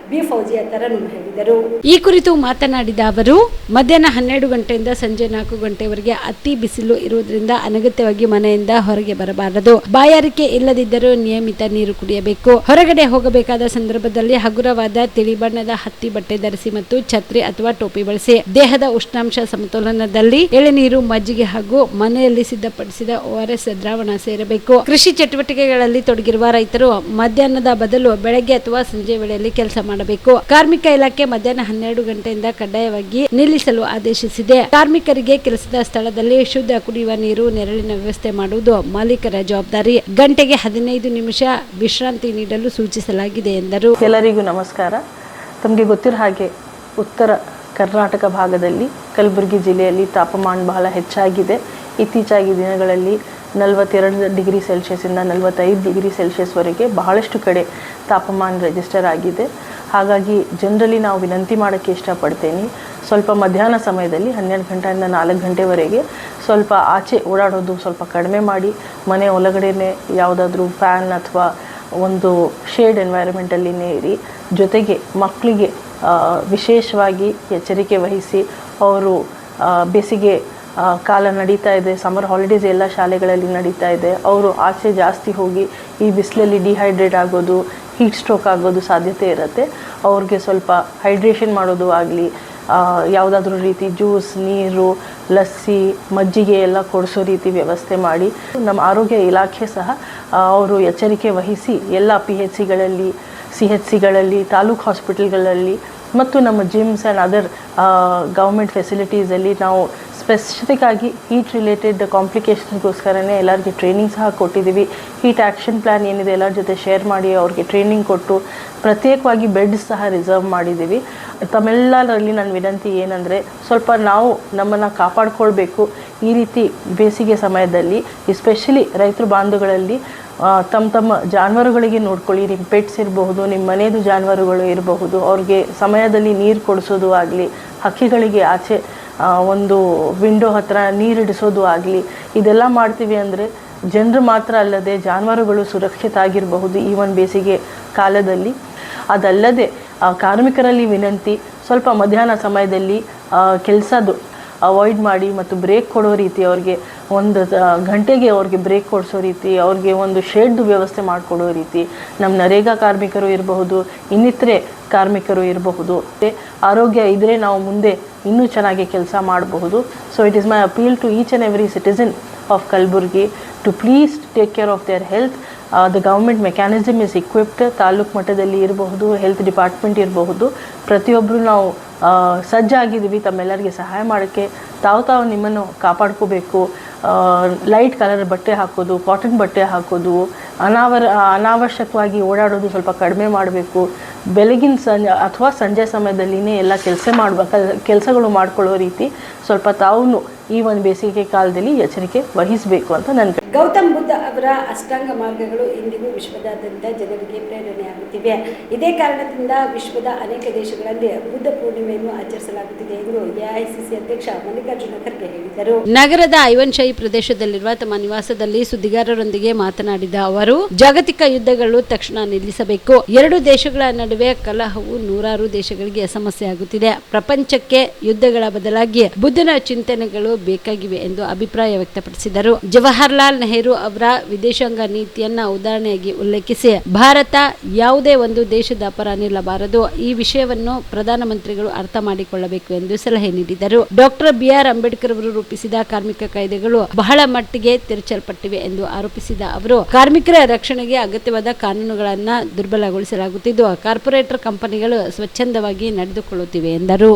ಬಿ ಫೌಜಿಯಾ ತರನೂರ್ ಹೇಳಿದರು. ಈ ಕುರಿತು ಮಾತನಾಡಿದ ಅವರು, ಮಧ್ಯಾಹ್ನ 12 ಗಂಟೆಯಿಂದ ಸಂಜೆ 4 ಗಂಟೆವರೆಗೆ ಅತಿ ಬಿಸಿಲು ಇರುವುದರಿಂದ ಅನಗತ್ಯವಾಗಿ ಮನೆಯಿಂದ ಹೊರಗೆ ಬರಬಾರದು. ಬಾಯಾರಿಕೆ ಇಲ್ಲದಿದ್ದರೂ ನಿಯಮಿತ ನೀರು ಕುಡಿಯಬೇಕು. ಹೊರಗಡೆ ಹೋಗಬೇಕಾದ ಸಂದರ್ಭದಲ್ಲಿ ಹಗುರವಾದ ತಿಳಿ ಬಣ್ಣದ ಹತ್ತಿ ಬಟ್ಟೆ ಧರಿಸಿ ಮತ್ತು ಛತ್ರಿ ಅಥವಾ ಟೋಪಿ ಬಳಸಿ. ದೇಹದ ಉಷ್ಣಾಂಶ ಸಮತೋಲನದಲ್ಲಿ ಎಳೆನೀರು, ಮಜ್ಜಿಗೆ ಹಾಗೂ ಮನೆಯಲ್ಲಿ ಸಿದ್ಧಪಡಿಸಿದ ORS ದ್ರಾವಣ ಸೇರಬೇಕು. ಕೃಷಿ ಚಟುವಟಿಕೆಗಳಲ್ಲಿ ತೊಡಗಿರುವ ರೈತರು ಮಧ್ಯಾಹ್ನದ ಬದಲು ಬೆಳಗ್ಗೆ ಅಥವಾ ಸಂಜೆ ವೇಳೆಯಲ್ಲಿ ಕೆಲಸ ಮಾಡಬೇಕು. ಕಾರ್ಮಿಕ ಇಲಾಖೆ ಮಧ್ಯಾಹ್ನ 12 ಗಂಟೆಯಿಂದ ಕಡ್ಡಾಯವಾಗಿ ನಿಲ್ಲಿಸಲು ಆದೇಶಿಸಿದೆ. ಕಾರ್ಮಿಕರಿಗೆ ಕೆಲಸದ ಸ್ಥಳದಲ್ಲಿ ಶುದ್ಧ ಕುಡಿಯುವ ನೀರು, ನೆರಳಿನ ವ್ಯವಸ್ಥೆ ಮಾಡುವುದು ಮಾಲೀಕರ ಜವಾಬ್ದಾರಿ. ಗಂಟೆಗೆ 15 ನಿಮಿಷ ವಿಶ್ರಾಂತಿ ನೀಡಲು ಸೂಚಿಸಲಾಗಿದೆ ಎಂದರು. ಎಲ್ಲರಿಗೂ ನಮಸ್ಕಾರ. ತಮಗೆ ಗೊತ್ತಿರೋ ಹಾಗೆ ಉತ್ತರ ಕರ್ನಾಟಕ ಭಾಗದಲ್ಲಿ ಕಲಬುರಗಿ ಜಿಲ್ಲೆಯಲ್ಲಿ ತಾಪಮಾನ ಬಹಳ ಹೆಚ್ಚಾಗಿದೆ. ಇತ್ತೀಚೆಗೆ ದಿನಗಳಲ್ಲಿ 42 ಡಿಗ್ರಿ ಸೆಲ್ಸಿಯಸ್ಸಿಂದ 45 ಡಿಗ್ರಿ ಸೆಲ್ಸಿಯಸ್ವರೆಗೆ ಬಹಳಷ್ಟು ಕಡೆ ತಾಪಮಾನ ರಿಜಿಸ್ಟರ್ ಆಗಿದೆ. ಹಾಗಾಗಿ ಜನರಲಿ ನಾವು ವಿನಂತಿ ಮಾಡೋಕ್ಕೆ ಇಷ್ಟಪಡ್ತೇನೆ, ಸ್ವಲ್ಪ ಮಧ್ಯಾಹ್ನ ಸಮಯದಲ್ಲಿ 12 ಗಂಟೆಯಿಂದ 4 ಗಂಟೆವರೆಗೆ ಸ್ವಲ್ಪ ಆಚೆ ಓಡಾಡೋದು ಸ್ವಲ್ಪ ಕಡಿಮೆ ಮಾಡಿ, ಮನೆ ಒಳಗಡೆನೇ ಯಾವುದಾದ್ರೂ ಫ್ಯಾನ್ ಅಥವಾ ಒಂದು ಶೇಡ್ ಎನ್ವೈರನ್ಮೆಂಟಲ್ಲಿನೇ ಇರಿ. ಜೊತೆಗೆ ಮಕ್ಕಳಿಗೆ ವಿಶೇಷವಾಗಿ ಎಚ್ಚರಿಕೆ ವಹಿಸಿ. ಅವರು ಬೇಸಿಗೆ ಕಾಲ ನಡೀತಾ ಇದೆ, ಸಮ್ಮರ್ ಹಾಲಿಡೇಸ್ ಎಲ್ಲ ಶಾಲೆಗಳಲ್ಲಿ ನಡೀತಾ ಇದೆ. ಅವರು ಆಚೆ ಜಾಸ್ತಿ ಹೋಗಿ ಈ ಬಿಸಿಲಲ್ಲಿ ಡಿಹೈಡ್ರೇಟ್ ಆಗೋದು, ಹೀಟ್ ಸ್ಟ್ರೋಕ್ ಆಗೋದು ಸಾಧ್ಯತೆ ಇರುತ್ತೆ. ಅವ್ರಿಗೆ ಸ್ವಲ್ಪ ಹೈಡ್ರೇಷನ್ ಮಾಡೋದು ಆಗಲಿ, ಯಾವುದಾದ್ರೂ ರೀತಿ ಜ್ಯೂಸ್, ನೀರು ಲಸ್ಸಿ ಮಜ್ಜಿಗೆ ಎಲ್ಲ ಕೊಡಿಸೋ ರೀತಿ ವ್ಯವಸ್ಥೆ ಮಾಡಿ ನಮ್ಮ ಆರೋಗ್ಯ ಇಲಾಖೆ ಸಹ ಅವರು ಎಚ್ಚರಿಕೆ ವಹಿಸಿ ಎಲ್ಲ PHCಗಳಲ್ಲಿ CHCಗಳಲ್ಲಿ ತಾಲೂಕು ಹಾಸ್ಪಿಟಲ್ಗಳಲ್ಲಿ ಮತ್ತು ನಮ್ಮ ಜಿಮ್ಸ್ ಆ್ಯಂಡ್ ಅದರ್ ಗೌರ್ಮೆಂಟ್ ಫೆಸಿಲಿಟೀಸಲ್ಲಿ ನಾವು ಸ್ಪೆಸಿಫಿಕ್ ಆಗಿ ಹೀಟ್ ರಿಲೇಟೆಡ್ ಕಾಂಪ್ಲಿಕೇಶನ್ಸ್ಗೋಸ್ಕರನೇ ಎಲ್ಲರಿಗೆ ಟ್ರೈನಿಂಗ್ ಸಹ ಕೊಟ್ಟಿದ್ದೀವಿ. ಹೀಟ್ ಆ್ಯಕ್ಷನ್ ಪ್ಲ್ಯಾನ್ ಏನಿದೆ ಎಲ್ಲರ ಜೊತೆ ಶೇರ್ ಮಾಡಿ ಅವ್ರಿಗೆ ಟ್ರೈನಿಂಗ್ ಕೊಟ್ಟು ಪ್ರತ್ಯೇಕವಾಗಿ ಬೆಡ್ ಸಹ ರಿಸರ್ವ್ ಮಾಡಿದ್ದೀವಿ. ತಮ್ಮೆಲ್ಲರಲ್ಲಿ ನನ್ನ ವಿನಂತಿ ಏನಂದರೆ ಸ್ವಲ್ಪ ನಾವು ನಮ್ಮನ್ನು ಕಾಪಾಡ್ಕೊಳ್ಬೇಕು. ಈ ರೀತಿ ಬೇಸಿಗೆ ಸಮಯದಲ್ಲಿ ಎಸ್ಪೆಷಲಿ ರೈತರು ಬಾಂಧವಗಳಲ್ಲಿ ತಮ್ಮ ಜಾನುವಾರುಗಳಿಗೆ ನೋಡ್ಕೊಳ್ಳಿ. ನಿಮ್ಮ ಪೆಟ್ಸ್ ಇರಬಹುದು, ನಿಮ್ಮ ಮನೆಯದು ಜಾನುವಾರುಗಳು ಇರಬಹುದು, ಅವ್ರಿಗೆ ಸಮಯದಲ್ಲಿ ನೀರು ಕೊಡಿಸೋದು ಆಗಲಿ, ಹಕ್ಕಿಗಳಿಗೆ ಆಚೆ ಒಂದು ವಿಂಡೋ ಹತ್ರ ನೀರಿಡಿಸೋದು ಆಗಲಿ, ಇದೆಲ್ಲ ಮಾಡ್ತೀವಿ ಅಂದರೆ ಜನರು ಮಾತ್ರ ಅಲ್ಲದೆ ಜಾನುವಾರುಗಳು ಸುರಕ್ಷಿತ ಆಗಿರಬಹುದು ಈ ಒಂದು ಬೇಸಿಗೆ ಕಾಲದಲ್ಲಿ. ಅದಲ್ಲದೆ ಕಾರ್ಮಿಕರಲ್ಲಿ ವಿನಂತಿ, ಸ್ವಲ್ಪ ಮಧ್ಯಾಹ್ನ ಸಮಯದಲ್ಲಿ ಕೆಲಸದ್ದು ಅವಾಯ್ಡ್ ಮಾಡಿ ಮತ್ತು ಬ್ರೇಕ್ ಕೊಡೋ ರೀತಿ, ಅವ್ರಿಗೆ ಒಂದು ಗಂಟೆಗೆ ಅವ್ರಿಗೆ ಬ್ರೇಕ್ ಕೊಡಿಸೋ ರೀತಿ, ಅವ್ರಿಗೆ ಒಂದು ಶೆಡ್ ವ್ಯವಸ್ಥೆ ಮಾಡಿಕೊಡೋ ರೀತಿ, ನಮ್ಮ ನರೇಗಾ ಕಾರ್ಮಿಕರು ಇರಬಹುದು, ಇನ್ನಿತರೆ ಕಾರ್ಮಿಕರು ಇರಬಹುದು. ಆರೋಗ್ಯ ಇದ್ದರೆ ನಾವು ಮುಂದೆ ಇನ್ನೂ ಚೆನ್ನಾಗಿ ಕೆಲಸ ಮಾಡಬಹುದು. So it is my appeal to each and every citizen of Kalaburagi to please take care of their health. The government mechanism is equipped. Taluk ಮಟ್ಟದಲ್ಲಿ ಇರಬಹುದು, ಹೆಲ್ತ್ ಡಿಪಾರ್ಟ್ಮೆಂಟ್ ಇರಬಹುದು, ಪ್ರತಿಯೊಬ್ಬರು ನಾವು ಸಜ್ಜಾಗಿದ್ದೀವಿ ತಮ್ಮೆಲ್ಲರಿಗೆ ಸಹಾಯ ಮಾಡೋಕ್ಕೆ. ತಾವು ನಿಮ್ಮನ್ನು ಕಾಪಾಡ್ಕೋಬೇಕು. ಲೈಟ್ ಕಲರ್ ಬಟ್ಟೆ ಹಾಕೋದು, ಕಾಟನ್ ಬಟ್ಟೆ ಹಾಕೋದು, ಅನಾವಶ್ಯಕವಾಗಿ ಓಡಾಡೋದು ಸ್ವಲ್ಪ ಕಡಿಮೆ ಮಾಡಬೇಕು. ಬೆಳಗಿನ ಅಥವಾ ಸಂಜೆ ಸಮಯದಲ್ಲಿನೇ ಎಲ್ಲ ಕೆಲಸಗಳು ಮಾಡ್ಕೊಳ್ಳೋ ರೀತಿ ಸ್ವಲ್ಪ ತಾವು ಈ ಒಂದು ಬೇಸಿಗೆ ಕಾಲದಲ್ಲಿ ಎಚ್ಚರಿಕೆ ವಹಿಸಬೇಕು ಅಂತ ನನ್ನ. ಗೌತಮ್ ಬುದ್ಧ ಅವರ ಅಷ್ಟಾಂಗ ಮಾರ್ಗಗಳು ಇಂದಿಗೂ ವಿಶ್ವದಾದ್ಯಂತ ಜನರಿಗೆ ಪ್ರೇರಣೆಯಾಗುತ್ತಿವೆ. ಇದೇ ಕಾರಣದಿಂದ ವಿಶ್ವದ ಅನೇಕ ದೇಶಗಳಲ್ಲಿ ಬುದ್ಧ ಪೂರ್ಣಿಮೆಯನ್ನು ಆಚರಿಸಲಾಗುತ್ತಿದೆ ಎಂದು AICC ಅಧ್ಯಕ್ಷ ಮಲ್ಲಿಕಾರ್ಜುನ ಖರ್ಗೆ ಹೇಳಿದರು. ನಗರದ ಐವನ್ಶಾಹಿ ಪ್ರದೇಶದಲ್ಲಿರುವ ತಮ್ಮ ನಿವಾಸದಲ್ಲಿ ಸುದ್ದಿಗಾರರೊಂದಿಗೆ ಮಾತನಾಡಿದ ಅವರು, ಜಾಗತಿಕ ಯುದ್ಧಗಳು ತಕ್ಷಣ ನಿಲ್ಲಿಸಬೇಕು. ಎರಡು ದೇಶಗಳ ನಡುವೆ ಕಲಹವು ನೂರಾರು ದೇಶಗಳಿಗೆ ಸಮಸ್ಯೆ ಆಗುತ್ತಿದೆ. ಪ್ರಪಂಚಕ್ಕೆ ಯುದ್ಧಗಳ ಬದಲಾಗಿ ಬುದ್ಧನ ಚಿಂತನೆಗಳು ಬೇಕಾಗಿವೆ ಎಂದು ಅಭಿಪ್ರಾಯ ವ್ಯಕ್ತಪಡಿಸಿದರು. ಜವಾಹರ್ಲಾಲ್ ನೆಹರು ಅವರ ವಿದೇಶಾಂಗ ನೀತಿಯನ್ನ ಉದಾಹರಣೆಯಾಗಿ ಉಲ್ಲೇಖಿಸಿ, ಭಾರತ ಯಾವುದೇ ಒಂದು ದೇಶದ ಪರ ನಿಲ್ಲಬಾರದು, ಈ ವಿಷಯವನ್ನು ಪ್ರಧಾನಮಂತ್ರಿಗಳು ಅರ್ಥ ಮಾಡಿಕೊಳ್ಳಬೇಕು ಎಂದು ಸಲಹೆ ನೀಡಿದರು. ಡಾಕ್ಟರ್ BR ಅಂಬೇಡ್ಕರ್ ಅವರು ರೂಪಿಸಿದ ಕಾರ್ಮಿಕ ಕಾಯ್ದೆಗಳು ಬಹಳ ಮಟ್ಟಿಗೆ ತಿರುಚಲ್ಪಟ್ಟಿವೆ ಎಂದು ಆರೋಪಿಸಿದ ಅವರು, ಕಾರ್ಮಿಕರ ರಕ್ಷಣೆಗೆ ಅಗತ್ಯವಾದ ಕಾನೂನುಗಳನ್ನ ದುರ್ಬಲಗೊಳಿಸಲಾಗುತ್ತಿದ್ದು, ಕಾರ್ಪೊರೇಟರ್ ಕಂಪನಿಗಳು ಸ್ವಚ್ಛಂದವಾಗಿ ನಡೆದುಕೊಳ್ಳುತ್ತಿವೆ ಎಂದರು.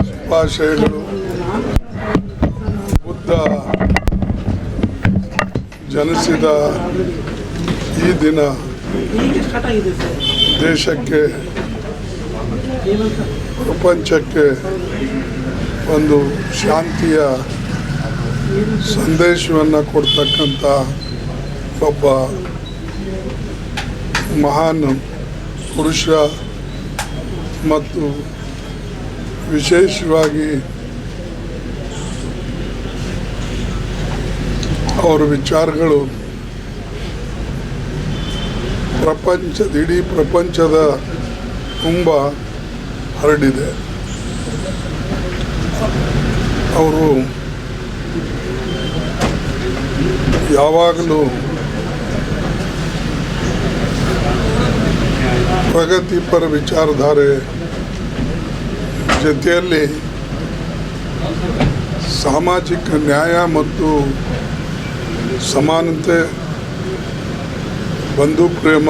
ಶುಭಾಶಯಗಳು. ಬುದ್ಧ ಜನಿಸಿದ ಈ ದಿನ ದೇಶಕ್ಕೆ, ಪ್ರಪಂಚಕ್ಕೆ ಒಂದು ಶಾಂತಿಯ ಸಂದೇಶವನ್ನು ಕೊಡ್ತಕ್ಕಂಥ ಒಬ್ಬ ಮಹಾನ್ ಪುರುಷ ಮತ್ತು ವಿಶೇಷವಾಗಿ ಅವರ ವಿಚಾರಗಳು ಇಡೀ ಪ್ರಪಂಚದ ತುಂಬ ಹರಡಿದೆ. ಅವರು ಯಾವಾಗಲೂ ಪ್ರಗತಿಪರ ವಿಚಾರಧಾರೆ ಜೊತೆಯಲ್ಲಿ ಸಾಮಾಜಿಕ ನ್ಯಾಯ ಮತ್ತು ಸಮಾನತೆ, ಬಂಧು ಪ್ರೇಮ,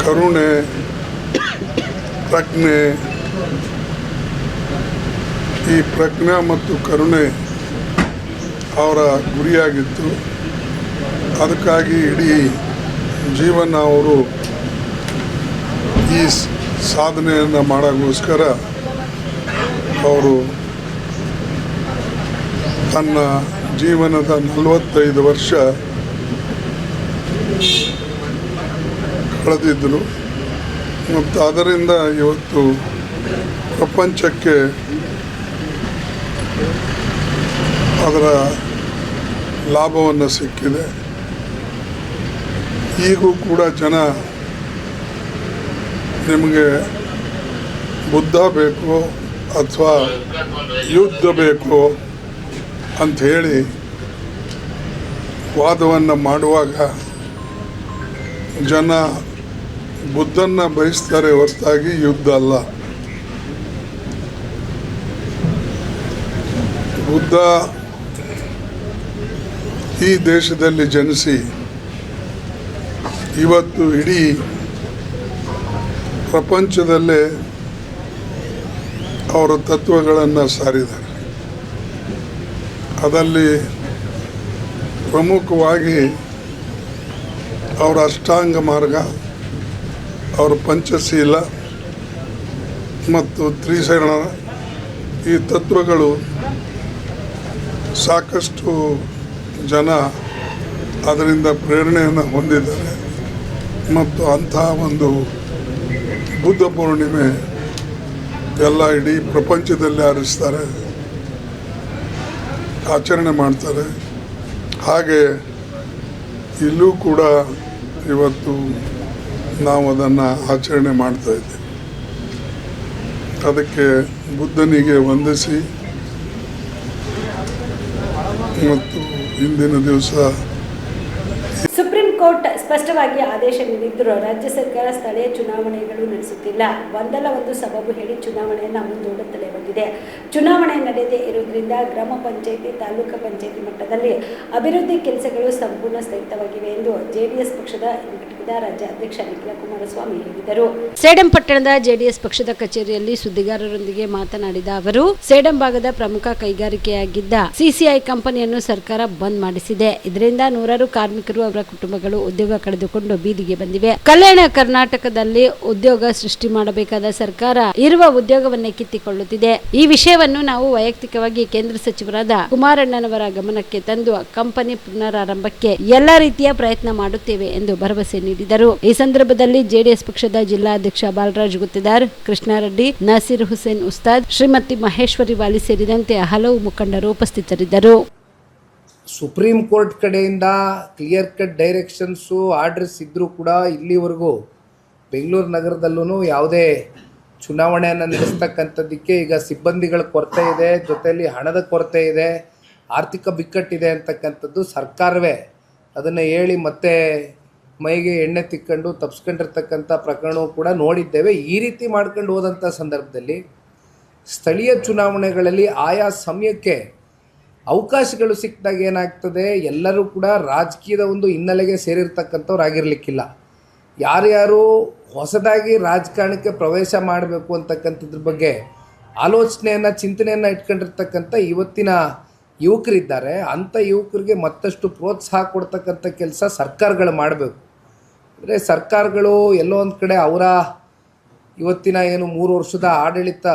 ಕರುಣೆ, ಪ್ರಜ್ಞೆ, ಈ ಪ್ರಜ್ಞೆ ಮತ್ತು ಕರುಣೆ ಅವರ ಗುರಿಯಾಗಿತ್ತು. ಅದಕ್ಕಾಗಿ ಇಡೀ ಜೀವನ ಅವರು ಈ ಸಾಧನೆಯನ್ನು ಮಾಡೋಕ್ಕೋಸ್ಕರ ಅವರು ತನ್ನ ಜೀವನದ 45 ವರ್ಷ ಕಳೆದಿದ್ದರು ಮತ್ತು ಅದರಿಂದ ಇವತ್ತು ಪ್ರಪಂಚಕ್ಕೆ ಅದರ ಲಾಭವನ್ನು ಸಿಕ್ಕಿದೆ. ಈಗೂ ಕೂಡ ಜನ ನಿಮಗೆ ಬುದ್ಧ ಬೇಕು ಅಥವಾ ಯುದ್ಧ ಬೇಕು ಅಂಥೇಳಿ ವಾದವನ್ನು ಮಾಡುವಾಗ ಜನ ಬುದ್ಧನ್ನ ಬಯಸ್ತಾರೆ ಹೊರತಾಗಿ ಯುದ್ಧ ಅಲ್ಲ. ಬುದ್ಧ ಈ ದೇಶದಲ್ಲಿ ಜನಿಸಿ ಇವತ್ತು ಇಡೀ ಪ್ರಪಂಚದಲ್ಲೇ ಅವರ ತತ್ವಗಳನ್ನು ಸಾರಿದ್ದಾರೆ. ಅದರಲ್ಲಿ ಪ್ರಮುಖವಾಗಿ ಅವರ ಅಷ್ಟಾಂಗ ಮಾರ್ಗ, ಅವರ ಪಂಚಶೀಲ ಮತ್ತು ತ್ರಿಶರಣ ಈ ತತ್ವಗಳು ಸಾಕಷ್ಟು ಜನ ಅದರಿಂದ ಪ್ರೇರಣೆಯನ್ನು ಹೊಂದಿದ್ದಾರೆ. ಮತ್ತು ಅಂಥ ಒಂದು ಬುದ್ಧ ಪೂರ್ಣಿಮೆ ಎಲ್ಲ ಇಡೀ ಪ್ರಪಂಚದಲ್ಲಿ ಆಚರಣೆ ಮಾಡ್ತಾರೆ. ಹಾಗೆ ಇಲ್ಲೂ ಕೂಡ ಇವತ್ತು ನಾವು ಅದನ್ನು ಆಚರಣೆ ಮಾಡ್ತಾಯಿದ್ದೇವೆ. ಅದಕ್ಕೆ ಬುದ್ಧನಿಗೆ ವಂದಿಸಿ ಮತ್ತು ಇಂದಿನ ದಿವಸ ಸುಪ್ರೀಂ ಕೋರ್ಟ್ ಸ್ಪಷ್ಟವಾಗಿ ಆದೇಶ ನೀಡಿದ್ದರೂ ರಾಜ್ಯ ಸರ್ಕಾರ ಸ್ಥಳೀಯ ಚುನಾವಣೆಗಳು ನಡೆಸುತ್ತಿಲ್ಲ. ಒಂದಲ್ಲ ಒಂದು ಸಬಬು ಹೇಳಿ ಚುನಾವಣೆಯನ್ನು ಮುಂದೂಡುತ್ತಲೇ ಬಂದಿದೆ. ಚುನಾವಣೆ ನಡೆಯದೇ ಇರುವುದರಿಂದ ಗ್ರಾಮ ಪಂಚಾಯಿತಿ, ತಾಲೂಕು ಪಂಚಾಯಿತಿ ಮಟ್ಟದಲ್ಲಿ ಅಭಿವೃದ್ಧಿ ಕೆಲಸಗಳು ಸಂಪೂರ್ಣ ಸ್ಥಗಿತವಾಗಿವೆ ಎಂದು ಜೆಡಿಎಸ್ ಪಕ್ಷದ ರಾಜ್ಯ ಅಧ್ಯಕ್ಷ ನಿಖಿಲ ಕುಮಾರಸ್ವಾಮಿ ಹೇಳಿದರು. ಸೇಡಂ ಪಟ್ಟಣದ ಜೆಡಿಎಸ್ ಪಕ್ಷದ ಕಚೇರಿಯಲ್ಲಿ ಸುದ್ದಿಗಾರರೊಂದಿಗೆ ಮಾತನಾಡಿದ ಅವರು, ಸೇಡಂ ಭಾಗದ ಪ್ರಮುಖ ಕೈಗಾರಿಕೆಯಾಗಿದ್ದ ಸಿಸಿಐ ಕಂಪನಿಯನ್ನು ಸರ್ಕಾರ ಬಂದ್ ಮಾಡಿಸಿದೆ. ಇದರಿಂದ ನೂರಾರು ಕಾರ್ಮಿಕರು, ಅವರ ಕುಟುಂಬಗಳು ಉದ್ಯೋಗ ಕಳೆದುಕೊಂಡು ಬೀದಿಗೆ ಬಂದಿವೆ. ಕಲ್ಯಾಣ ಕರ್ನಾಟಕದಲ್ಲಿ ಉದ್ಯೋಗ ಸೃಷ್ಟಿ ಮಾಡಬೇಕಾದ ಸರ್ಕಾರ ಇರುವ ಉದ್ಯೋಗವನ್ನೇ ಕಿತ್ತಿಕೊಳ್ಳುತ್ತಿದೆ. ಈ ವಿಷಯವನ್ನು ನಾವು ವೈಯಕ್ತಿಕವಾಗಿ ಕೇಂದ್ರ ಸಚಿವರಾದ ಕುಮಾರಣ್ಣನವರ ಗಮನಕ್ಕೆ ತಂದು ಕಂಪನಿ ಪುನರಾರಂಭಕ್ಕೆ ಎಲ್ಲಾ ರೀತಿಯ ಪ್ರಯತ್ನ ಮಾಡುತ್ತೇವೆ ಎಂದು ಭರವಸೆ ನೀಡಿದರು. ಈ ಸಂದರ್ಭದಲ್ಲಿ ಜೆಡಿಎಸ್ ಪಕ್ಷದ ಜಿಲ್ಲಾಧ್ಯಕ್ಷ ಬಾಲರಾಜ್ ಗುತ್ತಿದಾರ್, ಕೃಷ್ಣಾರೆಡ್ಡಿ, ನಾಸಿರ್ ಹುಸೇನ್ ಉಸ್ತಾದ್, ಶ್ರೀಮತಿ ಮಹೇಶ್ವರಿ ವಾಲಿ ಸೇರಿದಂತೆ ಹಲವು ಮುಖಂಡರು ಉಪಸ್ಥಿತರಿದ್ದರು. ಸುಪ್ರೀಂ ಕೋರ್ಟ್ ಕಡೆಯಿಂದ ಕ್ಲಿಯರ್ ಕಟ್ ಡೈರೆಕ್ಷನ್ಸು, ಆರ್ಡರ್ಸ್ ಇದ್ದರೂ ಕೂಡ ಇಲ್ಲಿವರೆಗೂ ಬೆಂಗಳೂರು ನಗರದಲ್ಲೂ ಯಾವುದೇ ಚುನಾವಣೆಯನ್ನು ನಡೆಸ್ತಕ್ಕಂಥದ್ದಕ್ಕೆ ಈಗ ಸಿಬ್ಬಂದಿಗಳ ಕೊರತೆ ಇದೆ, ಜೊತೆಯಲ್ಲಿ ಹಣದ ಕೊರತೆ ಇದೆ, ಆರ್ಥಿಕ ಬಿಕ್ಕಟ್ಟಿದೆ ಅಂತಕ್ಕಂಥದ್ದು ಸರ್ಕಾರವೇ ಅದನ್ನು ಹೇಳಿ ಮತ್ತೆ ಮೈಗೆ ಎಣ್ಣೆ ತಿಕ್ಕೊಂಡು ತಪ್ಪಿಸ್ಕೊಂಡಿರ್ತಕ್ಕಂಥ ಪ್ರಕರಣವೂ ಕೂಡ ನೋಡಿದ್ದೇವೆ. ಈ ರೀತಿ ಮಾಡ್ಕೊಂಡು ಹೋದಂಥ ಸಂದರ್ಭದಲ್ಲಿ ಸ್ಥಳೀಯ ಚುನಾವಣೆಗಳಲ್ಲಿ ಆಯಾ ಸಮಯಕ್ಕೆ ಅವಕಾಶಗಳು ಸಿಕ್ಕಿದಾಗ ಏನಾಗ್ತದೆ, ಎಲ್ಲರೂ ಕೂಡ ರಾಜಕೀಯದ ಒಂದು ಹಿನ್ನೆಲೆಗೆ ಸೇರಿರ್ತಕ್ಕಂಥವ್ರು ಆಗಿರಲಿಕ್ಕಿಲ್ಲ. ಯಾರ್ಯಾರು ಹೊಸದಾಗಿ ರಾಜಕಾರಣಕ್ಕೆ ಪ್ರವೇಶ ಮಾಡಬೇಕು ಅಂತಕ್ಕಂಥದ್ರ ಬಗ್ಗೆ ಆಲೋಚನೆಯನ್ನು, ಚಿಂತನೆಯನ್ನು ಇಟ್ಕೊಂಡಿರ್ತಕ್ಕಂಥ ಇವತ್ತಿನ ಯುವಕರಿದ್ದಾರೆ. ಅಂಥ ಯುವಕರಿಗೆ ಮತ್ತಷ್ಟು ಪ್ರೋತ್ಸಾಹ ಕೊಡ್ತಕ್ಕಂಥ ಕೆಲಸ ಸರ್ಕಾರಗಳು ಮಾಡಬೇಕು. ಅಂದರೆ ಸರ್ಕಾರಗಳು ಎಲ್ಲೋ ಒಂದು ಕಡೆ ಅವರ ಇವತ್ತಿನ ಏನು 3 ವರ್ಷದ ಆಡಳಿತ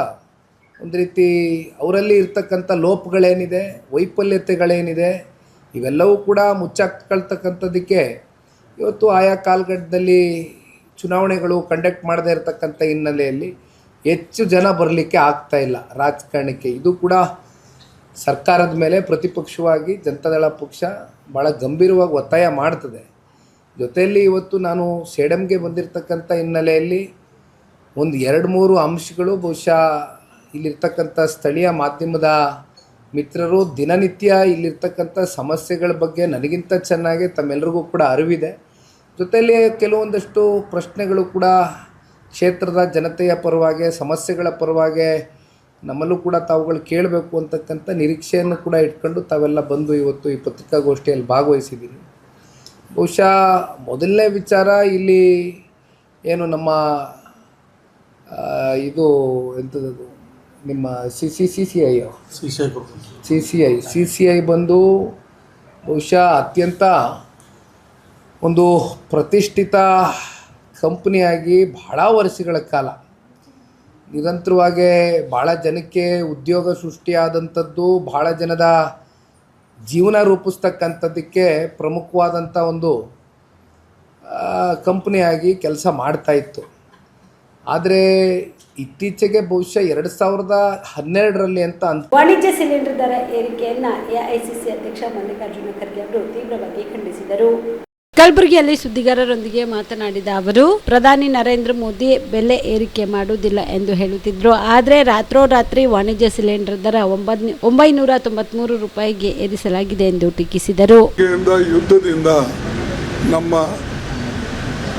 ಒಂದು ರೀತಿ ಅವರಲ್ಲಿ ಇರ್ತಕ್ಕಂಥ ಲೋಪಗಳೇನಿದೆ, ವೈಫಲ್ಯತೆಗಳೇನಿದೆ, ಇವೆಲ್ಲವೂ ಕೂಡ ಮುಚ್ಚಾಕ್ಕೊಳ್ತಕ್ಕಂಥದ್ದಕ್ಕೆ ಇವತ್ತು ಆಯಾ ಕಾಲಘಟ್ಟದಲ್ಲಿ ಚುನಾವಣೆಗಳು ಕಂಡಕ್ಟ್ ಮಾಡದೇ ಇರತಕ್ಕಂಥ ಹಿನ್ನೆಲೆಯಲ್ಲಿ ಹೆಚ್ಚು ಜನ ಬರಲಿಕ್ಕೆ ಆಗ್ತಾಯಿಲ್ಲ ರಾಜಕಾರಣಕ್ಕೆ. ಇದು ಕೂಡ ಸರ್ಕಾರದ ಮೇಲೆ ಪ್ರತಿಪಕ್ಷವಾಗಿ ಜನತಾದಳ ಪಕ್ಷ ಭಾಳ ಗಂಭೀರವಾಗಿ ಒತ್ತಾಯ ಮಾಡ್ತದೆ. ಜೊತೆಯಲ್ಲಿ ಇವತ್ತು ನಾನು ಸೇಡಂಗೆ ಬಂದಿರತಕ್ಕಂಥ ಹಿನ್ನೆಲೆಯಲ್ಲಿ ಒಂದು 2-3 ಅಂಶಗಳು ಬಹುಶಃ ಇಲ್ಲಿರ್ತಕ್ಕಂಥ ಸ್ಥಳೀಯ ಮಾಧ್ಯಮದ ಮಿತ್ರರು ದಿನನಿತ್ಯ ಇಲ್ಲಿರ್ತಕ್ಕಂಥ ಸಮಸ್ಯೆಗಳ ಬಗ್ಗೆ ನನಗಿಂತ ಚೆನ್ನಾಗಿ ತಮ್ಮೆಲ್ಲರಿಗೂ ಕೂಡ ಅರಿವಿದೆ. ಜೊತೆಯಲ್ಲಿ ಕೆಲವೊಂದಷ್ಟು ಪ್ರಶ್ನೆಗಳು ಕೂಡ ಕ್ಷೇತ್ರದ ಜನತೆಯ ಪರವಾಗಿ, ಸಮಸ್ಯೆಗಳ ಪರವಾಗಿ ನಮ್ಮಲ್ಲೂ ಕೂಡ ತಾವುಗಳು ಕೇಳಬೇಕು ಅಂತಕ್ಕಂಥ ನಿರೀಕ್ಷೆಯನ್ನು ಕೂಡ ಇಟ್ಕೊಂಡು ತಾವೆಲ್ಲ ಬಂದು ಇವತ್ತು ಈ ಪತ್ರಿಕಾಗೋಷ್ಠಿಯಲ್ಲಿ ಭಾಗವಹಿಸಿದ್ದೀನಿ. ಬಹುಶಃ ಮೊದಲನೇ ವಿಚಾರ ಇಲ್ಲಿ ಏನು ನಮ್ಮ ಇದು ಎಂಥದ್ದು ನಿಮ್ಮ ಸಿ ಸಿ ಐ ಬಂದು ಬಹುಶಃ ಅತ್ಯಂತ ಒಂದು ಪ್ರತಿಷ್ಠಿತ ಕಂಪ್ನಿಯಾಗಿ ಭಾಳ ವರ್ಷಗಳ ಕಾಲ ನಿರಂತರವಾಗಿ ಭಾಳ ಜನಕ್ಕೆ ಉದ್ಯೋಗ ಸೃಷ್ಟಿಯಾದಂಥದ್ದು, ಭಾಳ ಜನದ ಜೀವನ ರೂಪಿಸ್ತಕ್ಕಂಥದ್ದಕ್ಕೆ ಪ್ರಮುಖವಾದಂಥ ಒಂದು ಕಂಪ್ನಿಯಾಗಿ ಕೆಲಸ ಮಾಡ್ತಾಯಿತ್ತು. ಆದರೆ ಇತ್ತೀಚೆಗೆ ಬಹುಶಃ 2012ರಲ್ಲಿ ಅಂತ ವಾಣಿಜ್ಯ ಸಿಲಿಂಡರ್ ದರ ಏರಿಕೆಯನ್ನು ಎಐಸಿಸಿ ಅಧ್ಯಕ್ಷ ಮಲ್ಲಿಕಾರ್ಜುನ ಖರ್ಗೆ ಅವರು ತೀವ್ರವಾಗಿ ಖಂಡಿಸಿದರು. ಕಲಬುರಗಿಯಲ್ಲಿ ಸುದ್ದಿಗಾರರೊಂದಿಗೆ ಮಾತನಾಡಿದ ಅವರು, ಪ್ರಧಾನಿ ನರೇಂದ್ರ ಮೋದಿ ಬೆಲೆ ಏರಿಕೆ ಮಾಡುವುದಿಲ್ಲ ಎಂದು ಹೇಳುತ್ತಿದ್ರು. ಆದರೆ ರಾತ್ರೋರಾತ್ರಿ ವಾಣಿಜ್ಯ ಸಿಲಿಂಡರ್ ದರ 993 ರೂಪಾಯಿಗೆ ಏರಿಸಲಾಗಿದೆ ಎಂದು ಟೀಕಿಸಿದರು. ಯುದ್ಧದಿಂದ ನಮ್ಮ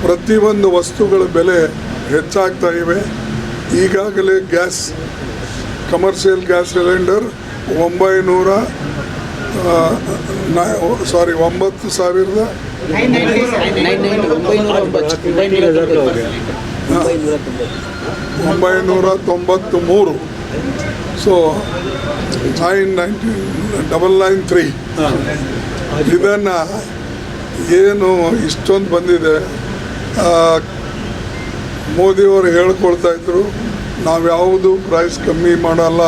ಪ್ರತಿಯೊಂದು ವಸ್ತುಗಳ ಬೆಲೆ ಹೆಚ್ಚಾಗ್ತಾ ಇವೆ. ಈಗಾಗಲೇ ಕಮರ್ಷಿಯಲ್ ಗ್ಯಾಸ್ ಸಿಲಿಂಡರ್ 9,993. ಸೊ 9,993 ಇದನ್ನು ಏನು ಇಷ್ಟೊಂದು ಬಂದಿದೆ. ಮೋದಿಯವರು ಹೇಳ್ಕೊಳ್ತಾ ಇದ್ರು, ನಾವು ಯಾವುದು ಪ್ರೈಸ್ ಕಮ್ಮಿ ಮಾಡಲ್ಲ,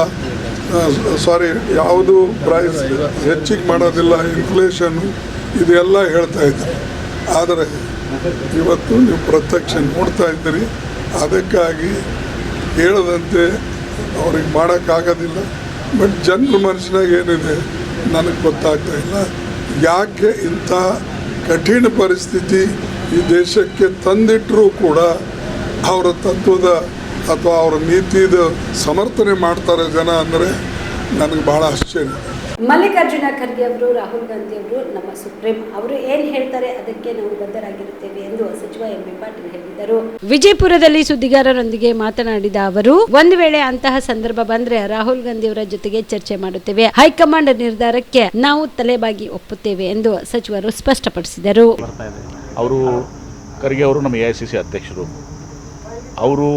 ಯಾವುದು ಪ್ರೈಸ್ ಹೆಚ್ಚಿಗೆ ಮಾಡೋದಿಲ್ಲ, ಇನ್ಫ್ಲೇಷನ್ನು ಇದೆಲ್ಲ ಹೇಳ್ತಾ ಇದ್ರು. ಆದರೆ ಇವತ್ತು ನೀವು ಪ್ರತ್ಯಕ್ಷ ನೋಡ್ತಾ ಇದ್ದೀರಿ. ಅದಕ್ಕಾಗಿ ಹೇಳದಂತೆ ಅವ್ರಿಗೆ ಮಾಡೋಕ್ಕಾಗೋದಿಲ್ಲ. ಬಟ್ ಜನರ ಮನಸ್ಸಿನಾಗ ಏನಿದೆ ನನಗೆ ಗೊತ್ತಾಗ್ತಾ ಇಲ್ಲ. ಯಾಕೆ ಇಂಥ ಕಠಿಣ ಪರಿಸ್ಥಿತಿ ಈ ದೇಶಕ್ಕೆ ತಂದಿಟ್ಟರೂ ಕೂಡ ಅವರ ತತ್ವದ ಅಥವಾ ಅವರ ನೀತಿದ ಸಮರ್ಥನೆ ಮಾಡ್ತಾರೆ ಜನ ಅಂದರೆ ನನಗೆ ಭಾಳ ಆಶ್ಚರ್ಯ. ಮಲ್ಲಿಕಾರ್ಜುನ ಖರ್ಗೆ ಅವರು, ರಾಹುಲ್ ಗಾಂಧಿ ಅವರು ನಮ್ಮ ಸುಪ್ರೀಂ, ಅವರು ಏನ್ ಹೇಳ್ತಾರೆ ಅದಕ್ಕೆ ನಾವು ಬದ್ಧರಾಗಿರುತ್ತೇವೆ ಎಂದು ಸಚಿವ ಎಂ ಬಿ ಪಾಟೀಲ್ ಹೇಳಿದರು. ವಿಜಯಪುರದಲ್ಲಿ ಸುದ್ದಿಗಾರರೊಂದಿಗೆ ಮಾತನಾಡಿದ ಅವರು, ಒಂದು ವೇಳೆ ಅಂತಹ ಸಂದರ್ಭ ಬಂದ್ರೆ ರಾಹುಲ್ ಗಾಂಧಿ ಅವರ ಜೊತೆಗೆ ಚರ್ಚೆ ಮಾಡುತ್ತೇವೆ, ಹೈಕಮಾಂಡ್ ನಿರ್ಧಾರಕ್ಕೆ ನಾವು ತಲೆಬಾಗಿ ಒಪ್ಪುತ್ತೇವೆ ಎಂದು ಸಚಿವರು ಸ್ಪಷ್ಟಪಡಿಸಿದರು. ಅವರು ಖರ್ಗೆ ಅವರು ನಮ್ಮ AICC ಅಧ್ಯಕ್ಷರು, ಅವರು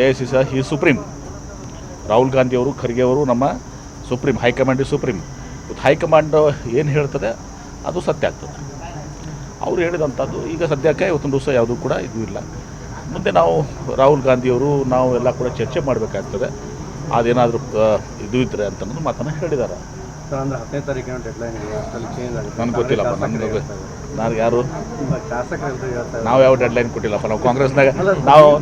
AICC ಈ ಸುಪ್ರೀಂ. ರಾಹುಲ್ ಗಾಂಧಿ ಅವರು, ಖರ್ಗೆ ಅವರು ನಮ್ಮ ಸುಪ್ರೀಂ. High command supreme. ಹೈಕಮಾಂಡ್ ಏನು ಹೇಳ್ತದೆ ಅದು ಸತ್ಯ ಆಗ್ತದೆ. ಅವರು ಹೇಳಿದಂಥದ್ದು ಈಗ ಸದ್ಯಕ್ಕೆ ಇವತ್ತೊಂದು ದಿವಸ ಯಾವುದೂ ಕೂಡ ಇದು ಇಲ್ಲ. ಮುಂದೆ ನಾವು ರಾಹುಲ್ ಗಾಂಧಿಯವರು ನಾವು ಎಲ್ಲ ಕೂಡ ಚರ್ಚೆ ಮಾಡಬೇಕಾಗ್ತದೆ. ಅದೇನಾದರೂ ಇದು ಇದ್ದರೆ ಅಂತ ಅನ್ನೋದು ಮಾತನ್ನು ಹೇಳಿದ್ದಾರೆ. ಅಂದರೆ 10ನೇ ತಾರೀಕಿನ ಡೆಡ್ಲೈನ್ ಇದೆ, ಅಷ್ಟರಲ್ಲಿ ಚೇಂಜ್ ಆಗುತ್ತೆ. ನನಗೆ ಗೊತ್ತಿಲ್ಲಪ್ಪ, ನನಗೆ ಯಾರು ನಾವು ಯಾವ ಡೆಡ್ಲೈನ್ ಕೊಟ್ಟಿಲ್ಲಪ್ಪ. ನಾವು ಕಾಂಗ್ರೆಸ್ನಾಗ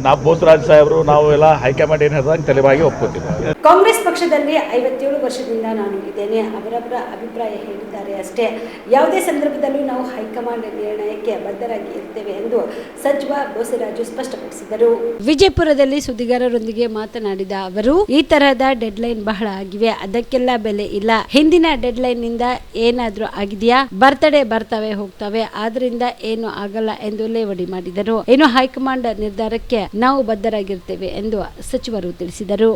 ನಾವು ಬೋಸರಾಜ್ ಸಾಹೇಬರು ನಾವು ಎಲ್ಲ ಹೈಕಮಾಂಡ್ ಏನು ಹೇಳಿದಾಗ ತಲೆಬಾಗಿ ಒಪ್ಕೋತೀವಿ. ಕಾಂಗ್ರೆಸ್ ಪಕ್ಷದಲ್ಲಿ 57 ವರ್ಷದಿಂದ ನಾನು ಇದ್ದೇನೆ, ಅವರವರ ಅಭಿಪ್ರಾಯ ಹೇಳಿದ್ದಾರೆ ಅಷ್ಟೇ. ಯಾವುದೇ ಸಂದರ್ಭದಲ್ಲೂ ನಾವು ಹೈಕಮಾಂಡ್ ನಿರ್ಣಯಕ್ಕೆ ಬದ್ಧರಾಗಿ ಇರ್ತೇವೆ ಎಂದು ಸಚಿವ ಬೋಸರಾಜು ಸ್ಪಷ್ಟಪಡಿಸಿದರು. ವಿಜಯಪುರದಲ್ಲಿ ಸುದ್ದಿಗಾರರೊಂದಿಗೆ ಮಾತನಾಡಿದ ಅವರು, ಈ ತರಹದ ಡೆಡ್ಲೈನ್ ಬಹಳ ಆಗಿವೆ, ಅದಕ್ಕೆಲ್ಲ ಬೆಲೆ ಇಲ್ಲ. ಹಿಂದಿನ ಡೆಡ್ಲೈನ್ ನಿಂದ ಏನಾದ್ರೂ ಆಗಿದೆಯಾ? ಬರ್ತಡೇ ಬರ್ತವೆ ಹೋಗ್ತವೆ, ಆದ್ರಿಂದ ಏನು ಆಗಲ್ಲ ಎಂದು ಲೇವಡಿ ಮಾಡಿದರು. ಇನ್ನು ಹೈಕಮಾಂಡ್ ನಿರ್ಧಾರಕ್ಕೆ ನಾವು ಬದ್ಧರಾಗಿರ್ತೇವೆ ಎಂದು ಸಚಿವರು ತಿಳಿಸಿದರು.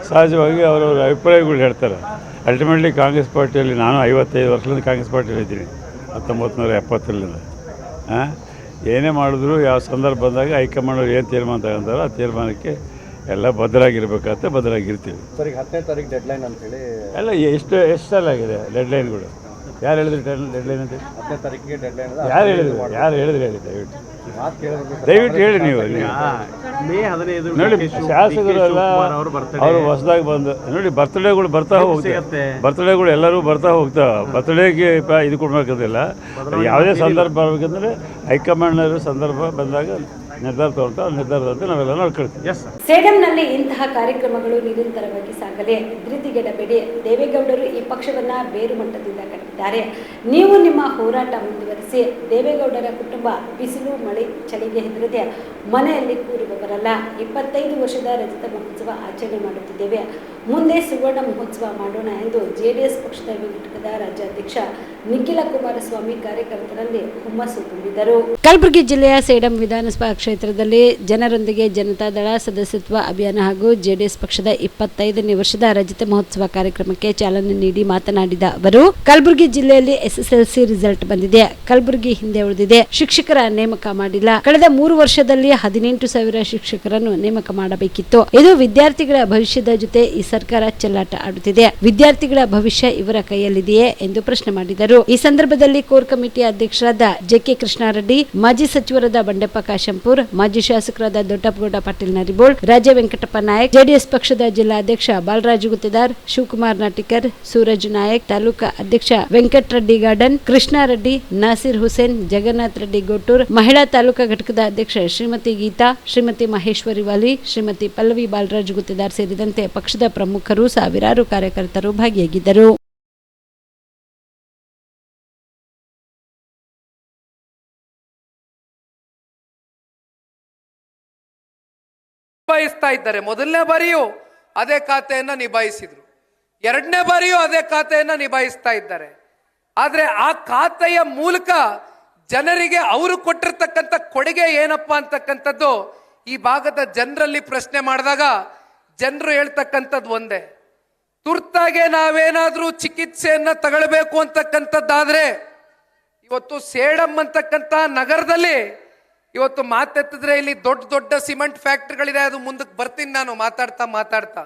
ಸಹಜವಾಗಿ ಅವರವರ ಅಭಿಪ್ರಾಯಗಳು ಹೇಳ್ತಾರೆ. ಅಲ್ಟಿಮೇಟ್ಲಿ ಕಾಂಗ್ರೆಸ್ ಪಾರ್ಟಿಯಲ್ಲಿ ನಾನು 55 ವರ್ಷದಿಂದ ಕಾಂಗ್ರೆಸ್ ಪಾರ್ಟಿಯಲ್ಲಿ ಇದ್ದೀನಿ, 1970ರಿಂದ. ಏನೇ ಮಾಡಿದ್ರು ಯಾವ ಸಂದರ್ಭ ಬಂದಾಗ ಹೈಕಮಾಂಡ್ ಏನು ತೀರ್ಮಾನ ತಗೊಂತಾರೋ ಆ ತೀರ್ಮಾನಕ್ಕೆ ಎಲ್ಲ ಬದ್ಧರಾಗಿರ್ಬೇಕಂತ ಬದ್ಧರಾಗಿರ್ತೀವಿ. ಸರ್, ಈಗ 10ನೇ ತಾರೀಕು ಡೆಡ್ಲೈನ್ ಅಂತೇಳಿ ಎಲ್ಲ ಎಷ್ಟೆಲ್ಲ ಆಗಿದೆ ಡೆಡ್ಲೈನ್ಗಳು. ಯಾರು ಹೇಳಿದ್ರು ಡೆಡ್ಲೈನ್ ಅಂತ? 10ನೇ ತಾರೀಕಿಗೆ ಡೆಡ್ಲೈನ್ ಯಾರು ಹೇಳಿದ್ರು ಹೇಳಿ ದಯವಿಟ್ಟು ಹೇಳಿ ನೀವು. ಮೇ 15 ನೋಡಿ, ಶಾಸಕರೆಲ್ಲ ಅವರು ಹೊಸದಾಗಿ ಬಂದು ನೋಡಿ, ಬರ್ತಡೇಗಳು ಬರ್ತಾ ಹೋಗ್ತವೆ. ಬರ್ತಡೇಗಳು ಎಲ್ಲರೂ ಬರ್ತಾ ಹೋಗ್ತಾವೆ. ಬರ್ತಡೇಗೆ ಇದು ಕೊಡಬೇಕಂತಿಲ್ಲ. ಯಾವುದೇ ಸಂದರ್ಭ ಬರಬೇಕಂದ್ರೆ ಹೈಕಮಾಂಡ್ ಸಂದರ್ಭ ಬಂದಾಗ ನಿರ್ಧಾರ ತಗೊಳ್ತಾ ನಿರ್ಧಾರದಂತೆ ನಾವೆಲ್ಲ ನೋಡ್ಕೊಳ್ತೀವಿ. ಸೇಡಂನಲ್ಲಿ ಇಂತಹ ಕಾರ್ಯಕ್ರಮಗಳು ನಿರಂತರವಾಗಿ ಸಾಗಲಿ, ಧೃತಿಗೆಡಬೇಡಿ. ದೇವೇಗೌಡರು ಈ ಪಕ್ಷವನ್ನ ಬೇರು ಮಟ್ಟದಿಂದ ಕಟ್ಟಿದ್ದಾರೆ. ನೀವು ನಿಮ್ಮ ಹೋರಾಟ ಮುಂದುವರಿಸಿ. ದೇವೇಗೌಡರ ಕುಟುಂಬ ಬಿಸಿಲು ಮಳೆ ಚಳಿಗೆ ಹೆದರದೆ ಮನೆಯಲ್ಲಿ ಕೂರುವವರಲ್ಲ. 25 ವರ್ಷದ ರಜತ ಮಹೋತ್ಸವ ಆಚರಣೆ ಮಾಡುತ್ತಿದ್ದೇವೆ, ಮುಂದೆ ಸುವರ್ಣ ಮಹೋತ್ಸವ ಮಾಡೋಣ ಎಂದು JDS ಪಕ್ಷದ ಘಟಕದ ರಾಜ್ಯಾಧ್ಯಕ್ಷ ನಿಖಿಲ ಕುಮಾರಸ್ವಾಮಿ ಕಾರ್ಯಕರ್ತರಲ್ಲಿ ಹುಮ್ಮಸ್ಸು ತುಂಬಿದರು. ಕಲಬುರಗಿ ಜಿಲ್ಲೆಯ ಸೇಡಂ ವಿಧಾನಸಭಾ ಕ್ಷೇತ್ರದಲ್ಲಿ ಜನರೊಂದಿಗೆ ಜನತಾದಳ ಸದಸ್ಯತ್ವ ಅಭಿಯಾನ ಹಾಗೂ JDS ಪಕ್ಷದ 25ನೇ ವರ್ಷದ ರಜತ ಮಹೋತ್ಸವ ಕಾರ್ಯಕ್ರಮಕ್ಕೆ ಚಾಲನೆ ನೀಡಿ ಮಾತನಾಡಿದ ಅವರು, ಕಲಬುರಗಿ ಜಿಲ್ಲೆಯಲ್ಲಿ SSLC ರಿಸಲ್ಟ್ ಬಂದಿದೆ. ಕಲಬುರಗಿ ಹಿಂದೆ ಉಳಿದಿದೆ. ಶಿಕ್ಷಕರ ನೇಮಕ ಮಾಡಿಲ್ಲ. ಕಳೆದ 3 ವರ್ಷದಲ್ಲಿ 18,000 ಶಿಕ್ಷಕರನ್ನು ನೇಮಕ ಮಾಡಬೇಕಿತ್ತು. ಇದು ವಿದ್ಯಾರ್ಥಿಗಳ ಭವಿಷ್ಯದ ಜೊತೆ ಈ ಸರ್ಕಾರ ಚೆಲ್ಲಾಟ ಆಡುತ್ತಿದೆ. ವಿದ್ಯಾರ್ಥಿಗಳ ಭವಿಷ್ಯ ಇವರ ಕೈಯಲ್ಲಿದೆಯೇ ಎಂದು ಪ್ರಶ್ನೆ ಮಾಡಿದರು. ಈ ಸಂದರ್ಭದಲ್ಲಿ ಕೋರ್ ಕಮಿಟಿ ಅಧ್ಯಕ್ಷರಾದ JK ಕೃಷ್ಣಾರೆಡ್ಡಿ, ಮಾಜಿ ಸಚಿವರಾದ ಬಂಡೆಪ್ಪ ಕಾಶಂಪುರ್, ಮಾಜಿ ಶಾಸಕರಾದ ದೊಡ್ಡಪ್ಪಗೌಡ ಪಾಟೀಲ್ ನರಿಬೋಳ್, ರಾಜ ವೆಂಕಟಪ್ಪ ನಾಯಕ್, JDS ಪಕ್ಷದ ಜಿಲ್ಲಾಧ್ಯಕ್ಷ ಬಾಲರಾಜು ಗುತ್ತೇದಾರ್, ಶಿವಕುಮಾರ್ ನಾಟಿಕರ್, ಸೂರಜ್ ನಾಯಕ್, ತಾಲೂಕಾ ಅಧ್ಯಕ್ಷ ವೆಂಕಟರೆಡ್ಡಿ ಗಾರ್ಡನ್, ಕೃಷ್ಣಾರೆಡ್ಡಿ, ನಾಸಿರ್ ಹುಸೇನ್, ಜಗನ್ನಾಥ್ ರೆಡ್ಡಿ ಗೋಟೂರ್, ಮಹಿಳಾ ತಾಲೂಕಾ ಘಟಕದ ಅಧ್ಯಕ್ಷ ಶ್ರೀಮತಿ ಗೀತಾ, ಶ್ರೀಮತಿ ಮಹೇಶ್ವರಿ ವಾಲಿ, ಶ್ರೀಮತಿ ಪಲ್ಲವಿ ಬಾಲರಾಜು ಗುತ್ತೇದಾರ್ ಸೇರಿದಂತೆ ಪಕ್ಷದ ಪ್ರಮುಖರು, ಸಾವಿರಾರು ಕಾರ್ಯಕರ್ತರು ಭಾಗಿಯಾಗಿದ್ದರು. ನಿಭಾಯಿಸ್ತಾ ಇದ್ದಾರೆ. ಮೊದಲನೇ ಬಾರಿಯೂ ಅದೇ ಖಾತೆಯನ್ನ ನಿಭಾಯಿಸಿದ್ರು, ಎರಡನೇ ಬಾರಿಯೂ ಅದೇ ಖಾತೆಯನ್ನ ನಿಭಾಯಿಸ್ತಾ ಇದ್ದಾರೆ. ಆದ್ರೆ ಆ ಖಾತೆಯ ಮೂಲಕ ಜನರಿಗೆ ಅವರು ಕೊಟ್ಟಿರ್ತಕ್ಕಂಥ ಕೊಡುಗೆ ಏನಪ್ಪಾ ಅಂತಕ್ಕಂಥದ್ದು ಈ ಭಾಗದ ಜನರಲ್ಲಿ ಪ್ರಶ್ನೆ ಮಾಡಿದಾಗ ಜನರು ಹೇಳ್ತಕ್ಕಂಥದ್ದು ಒಂದೇ, ತುರ್ತಾಗೆ ನಾವೇನಾದ್ರೂ ಚಿಕಿತ್ಸೆಯನ್ನ ತಗೊಳ್ಬೇಕು ಅಂತಕ್ಕಂಥದ್ದಾದ್ರೆ ಇವತ್ತು ಸೇಡಂ ಅಂತಕ್ಕಂಥ ನಗರದಲ್ಲಿ ಇವತ್ತು ಮಾತೆತ್ತಿದ್ರೆ ಇಲ್ಲಿ ದೊಡ್ಡ ದೊಡ್ಡ ಸಿಮೆಂಟ್ ಫ್ಯಾಕ್ಟ್ರಿಗಳಿದೆ, ಅದು ಮುಂದಕ್ಕೆ ಬರ್ತೀನಿ ನಾನು ಮಾತಾಡ್ತಾ.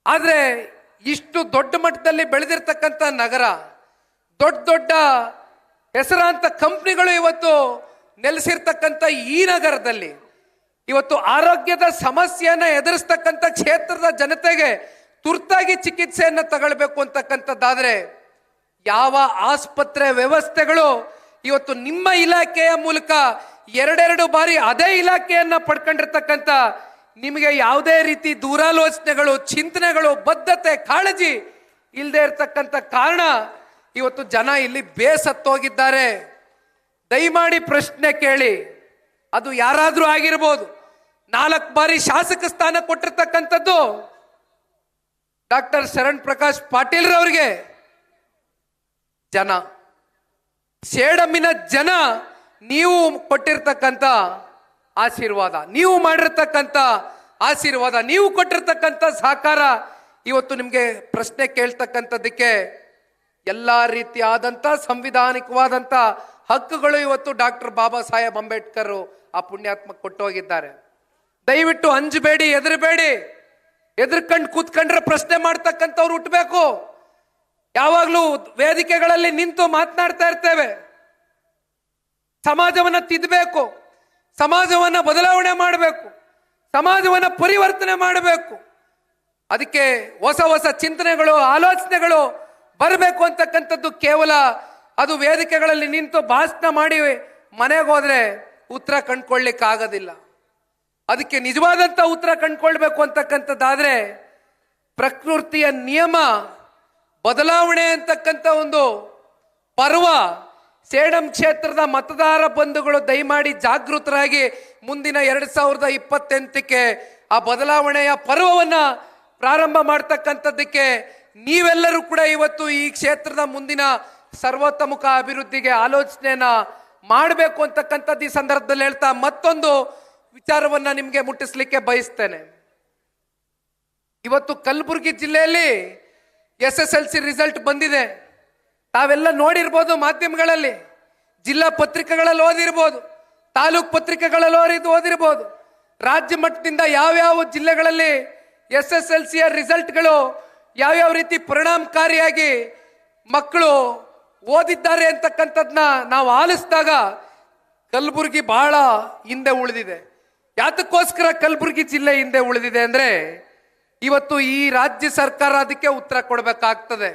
ಆದ್ರೆ ಇಷ್ಟು ದೊಡ್ಡ ಮಟ್ಟದಲ್ಲಿ ಬೆಳೆದಿರ್ತಕ್ಕಂಥ ನಗರ, ದೊಡ್ಡ ಹೆಸರಾಂತ ಕಂಪ್ನಿಗಳು ಇವತ್ತು ನೆಲೆಸಿರ್ತಕ್ಕಂಥ ಈ ನಗರದಲ್ಲಿ ಇವತ್ತು ಆರೋಗ್ಯದ ಸಮಸ್ಯೆಯನ್ನ ಎದುರಿಸ್ತಕ್ಕಂಥ ಕ್ಷೇತ್ರದ ಜನತೆಗೆ ತುರ್ತಾಗಿ ಚಿಕಿತ್ಸೆಯನ್ನ ತಗೊಳ್ಬೇಕು ಅಂತಕ್ಕಂಥದ್ದಾದ್ರೆ ಯಾವ ಆಸ್ಪತ್ರೆ ವ್ಯವಸ್ಥೆಗಳು ಇವತ್ತು ನಿಮ್ಮ ಇಲಾಖೆಯ ಮೂಲಕ ಎರಡೆರಡು ಬಾರಿ ಅದೇ ಇಲಾಖೆಯನ್ನ ಪಡ್ಕೊಂಡಿರ್ತಕ್ಕಂಥ ನಿಮಗೆ ಯಾವುದೇ ರೀತಿ ದೂರಾಲೋಚನೆಗಳು, ಚಿಂತನೆಗಳು, ಬದ್ಧತೆ, ಕಾಳಜಿ ಇಲ್ಲದೆ ಇರತಕ್ಕಂಥ ಕಾರಣ ಇವತ್ತು ಜನ ಇಲ್ಲಿ ಬೇಸತ್ತೋಗಿದ್ದಾರೆ. ದಯಮಾಡಿ ಪ್ರಶ್ನೆ ಕೇಳಿ, ಅದು ಯಾರಾದ್ರೂ ಆಗಿರ್ಬೋದು. 4 ಬಾರಿ ಶಾಸಕ ಸ್ಥಾನ ಕೊಟ್ಟಿರ್ತಕ್ಕಂಥದ್ದು ಡಾಕ್ಟರ್ ಶರಣ್ ಪ್ರಕಾಶ್ ಪಾಟೀಲ್ ರವರಿಗೆ ಜನ, ಸೇಡಮ್ಮಿನ ಜನ ನೀವು ಕೊಟ್ಟಿರ್ತಕ್ಕಂಥ ಆಶೀರ್ವಾದ, ನೀವು ಮಾಡಿರ್ತಕ್ಕಂಥ ಆಶೀರ್ವಾದ, ನೀವು ಕೊಟ್ಟಿರ್ತಕ್ಕಂಥ ಸಹಕಾರ ಇವತ್ತು ನಿಮಗೆ ಪ್ರಶ್ನೆ ಕೇಳ್ತಕ್ಕಂಥದ್ದಕ್ಕೆ ಎಲ್ಲಾ ರೀತಿಯಾದಂಥ ಸಂವಿಧಾನಿಕವಾದಂಥ ಹಕ್ಕುಗಳು ಇವತ್ತು ಡಾಕ್ಟರ್ ಬಾಬಾ ಸಾಹೇಬ್ ಅಂಬೇಡ್ಕರ್ ಆ ಪುಣ್ಯಾತ್ಮ ಕೊಟ್ಟೋಗಿದ್ದಾರೆ. ದಯವಿಟ್ಟು ಅಂಜಬೇಡಿ, ಹೆದರಬೇಡಿ. ಎದುರ್ಕಂಡು ಕೂತ್ಕೊಂಡ್ರೆ ಪ್ರಶ್ನೆ ಮಾಡ್ತಕ್ಕಂಥವ್ರು ಹುಟ್ಟಬೇಕು. ಯಾವಾಗ್ಲೂ ವೇದಿಕೆಗಳಲ್ಲಿ ನಿಂತು ಮಾತನಾಡ್ತಾ ಇರ್ತೇವೆ. ಸಮಾಜವನ್ನ ತಿದ್ದಬೇಕು, ಸಮಾಜವನ್ನ ಬದಲಾವಣೆ ಮಾಡಬೇಕು, ಸಮಾಜವನ್ನ ಪರಿವರ್ತನೆ ಮಾಡಬೇಕು. ಅದಕ್ಕೆ ಹೊಸ ಚಿಂತನೆಗಳು, ಆಲೋಚನೆಗಳು ಬರಬೇಕು ಅಂತಕ್ಕಂಥದ್ದು ಕೇವಲ ಅದು ವೇದಿಕೆಗಳಲ್ಲಿ ನಿಂತು ಭಾಷಣ ಮಾಡಿ ಮನೆಗೆ ಹೋದ್ರೆ ಉತ್ತರ ಕಂಡ್ಕೊಳ್ಳಿಕ್ಕೆ ಆಗೋದಿಲ್ಲ. ಅದಕ್ಕೆ ನಿಜವಾದಂತ ಉತ್ತರ ಕಂಡ್ಕೊಳ್ಬೇಕು ಅಂತಕ್ಕಂಥದ್ದಾದ್ರೆ ಪ್ರಕೃತಿಯ ನಿಯಮ ಬದಲಾವಣೆ ಅಂತಕ್ಕಂಥ ಒಂದು ಪರ್ವ ಸೇಡಂ ಕ್ಷೇತ್ರದ ಮತದಾರ ಬಂಧುಗಳು ದಯಮಾಡಿ ಜಾಗೃತರಾಗಿ ಮುಂದಿನ 2028ಕ್ಕೆ ಆ ಬದಲಾವಣೆಯ ಪರ್ವವನ್ನ ಪ್ರಾರಂಭ ಮಾಡ್ತಕ್ಕಂಥದ್ದಕ್ಕೆ ನೀವೆಲ್ಲರೂ ಕೂಡ ಇವತ್ತು ಈ ಕ್ಷೇತ್ರದ ಮುಂದಿನ ಸರ್ವತೋಮುಖ ಅಭಿವೃದ್ಧಿಗೆ ಆಲೋಚನೆಯನ್ನ ಮಾಡಬೇಕು ಅಂತಕ್ಕಂಥದ್ದು ಈ ಸಂದರ್ಭದಲ್ಲಿ ಹೇಳ್ತಾ ಮತ್ತೊಂದು ವಿಚಾರವನ್ನ ನಿಮಗೆ ಮುಟ್ಟಿಸ್ಲಿಕ್ಕೆ ಬಯಸ್ತೇನೆ. ಇವತ್ತು ಕಲಬುರಗಿ ಜಿಲ್ಲೆಯಲ್ಲಿ SSLC ರಿಸಲ್ಟ್ ಬಂದಿದೆ. ತಾವೆಲ್ಲ ನೋಡಿರ್ಬೋದು ಮಾಧ್ಯಮಗಳಲ್ಲಿ, ಜಿಲ್ಲಾ ಪತ್ರಿಕೆಗಳಲ್ಲಿ ಓದಿರ್ಬೋದು, ತಾಲೂಕ್ ಪತ್ರಿಕೆಗಳಲ್ಲಿ ಓದಿರ್ಬೋದು. ರಾಜ್ಯ ಮಟ್ಟದಿಂದ ಯಾವ್ಯಾವ ಜಿಲ್ಲೆಗಳಲ್ಲಿ SSLCಯ ರಿಸಲ್ಟ್ಗಳು ಯಾವ್ಯಾವ ರೀತಿ ಪರಿಣಾಮಕಾರಿಯಾಗಿ ಮಕ್ಕಳು ಓದಿದ್ದಾರೆ ಅಂತಕ್ಕಂಥದ್ನ ನಾವು ಆಲಿಸಿದಾಗ ಕಲಬುರಗಿ ಬಹಳ ಹಿಂದೆ ಉಳಿದಿದೆ. ಯಾತಕ್ಕೋಸ್ಕರ ಕಲಬುರಗಿ ಜಿಲ್ಲೆ ಹಿಂದೆ ಉಳಿದಿದೆ ಅಂದ್ರೆ ಇವತ್ತು ಈ ರಾಜ್ಯ ಸರ್ಕಾರ ಅದಕ್ಕೆ ಉತ್ತರ ಕೊಡಬೇಕಾಗ್ತದೆ.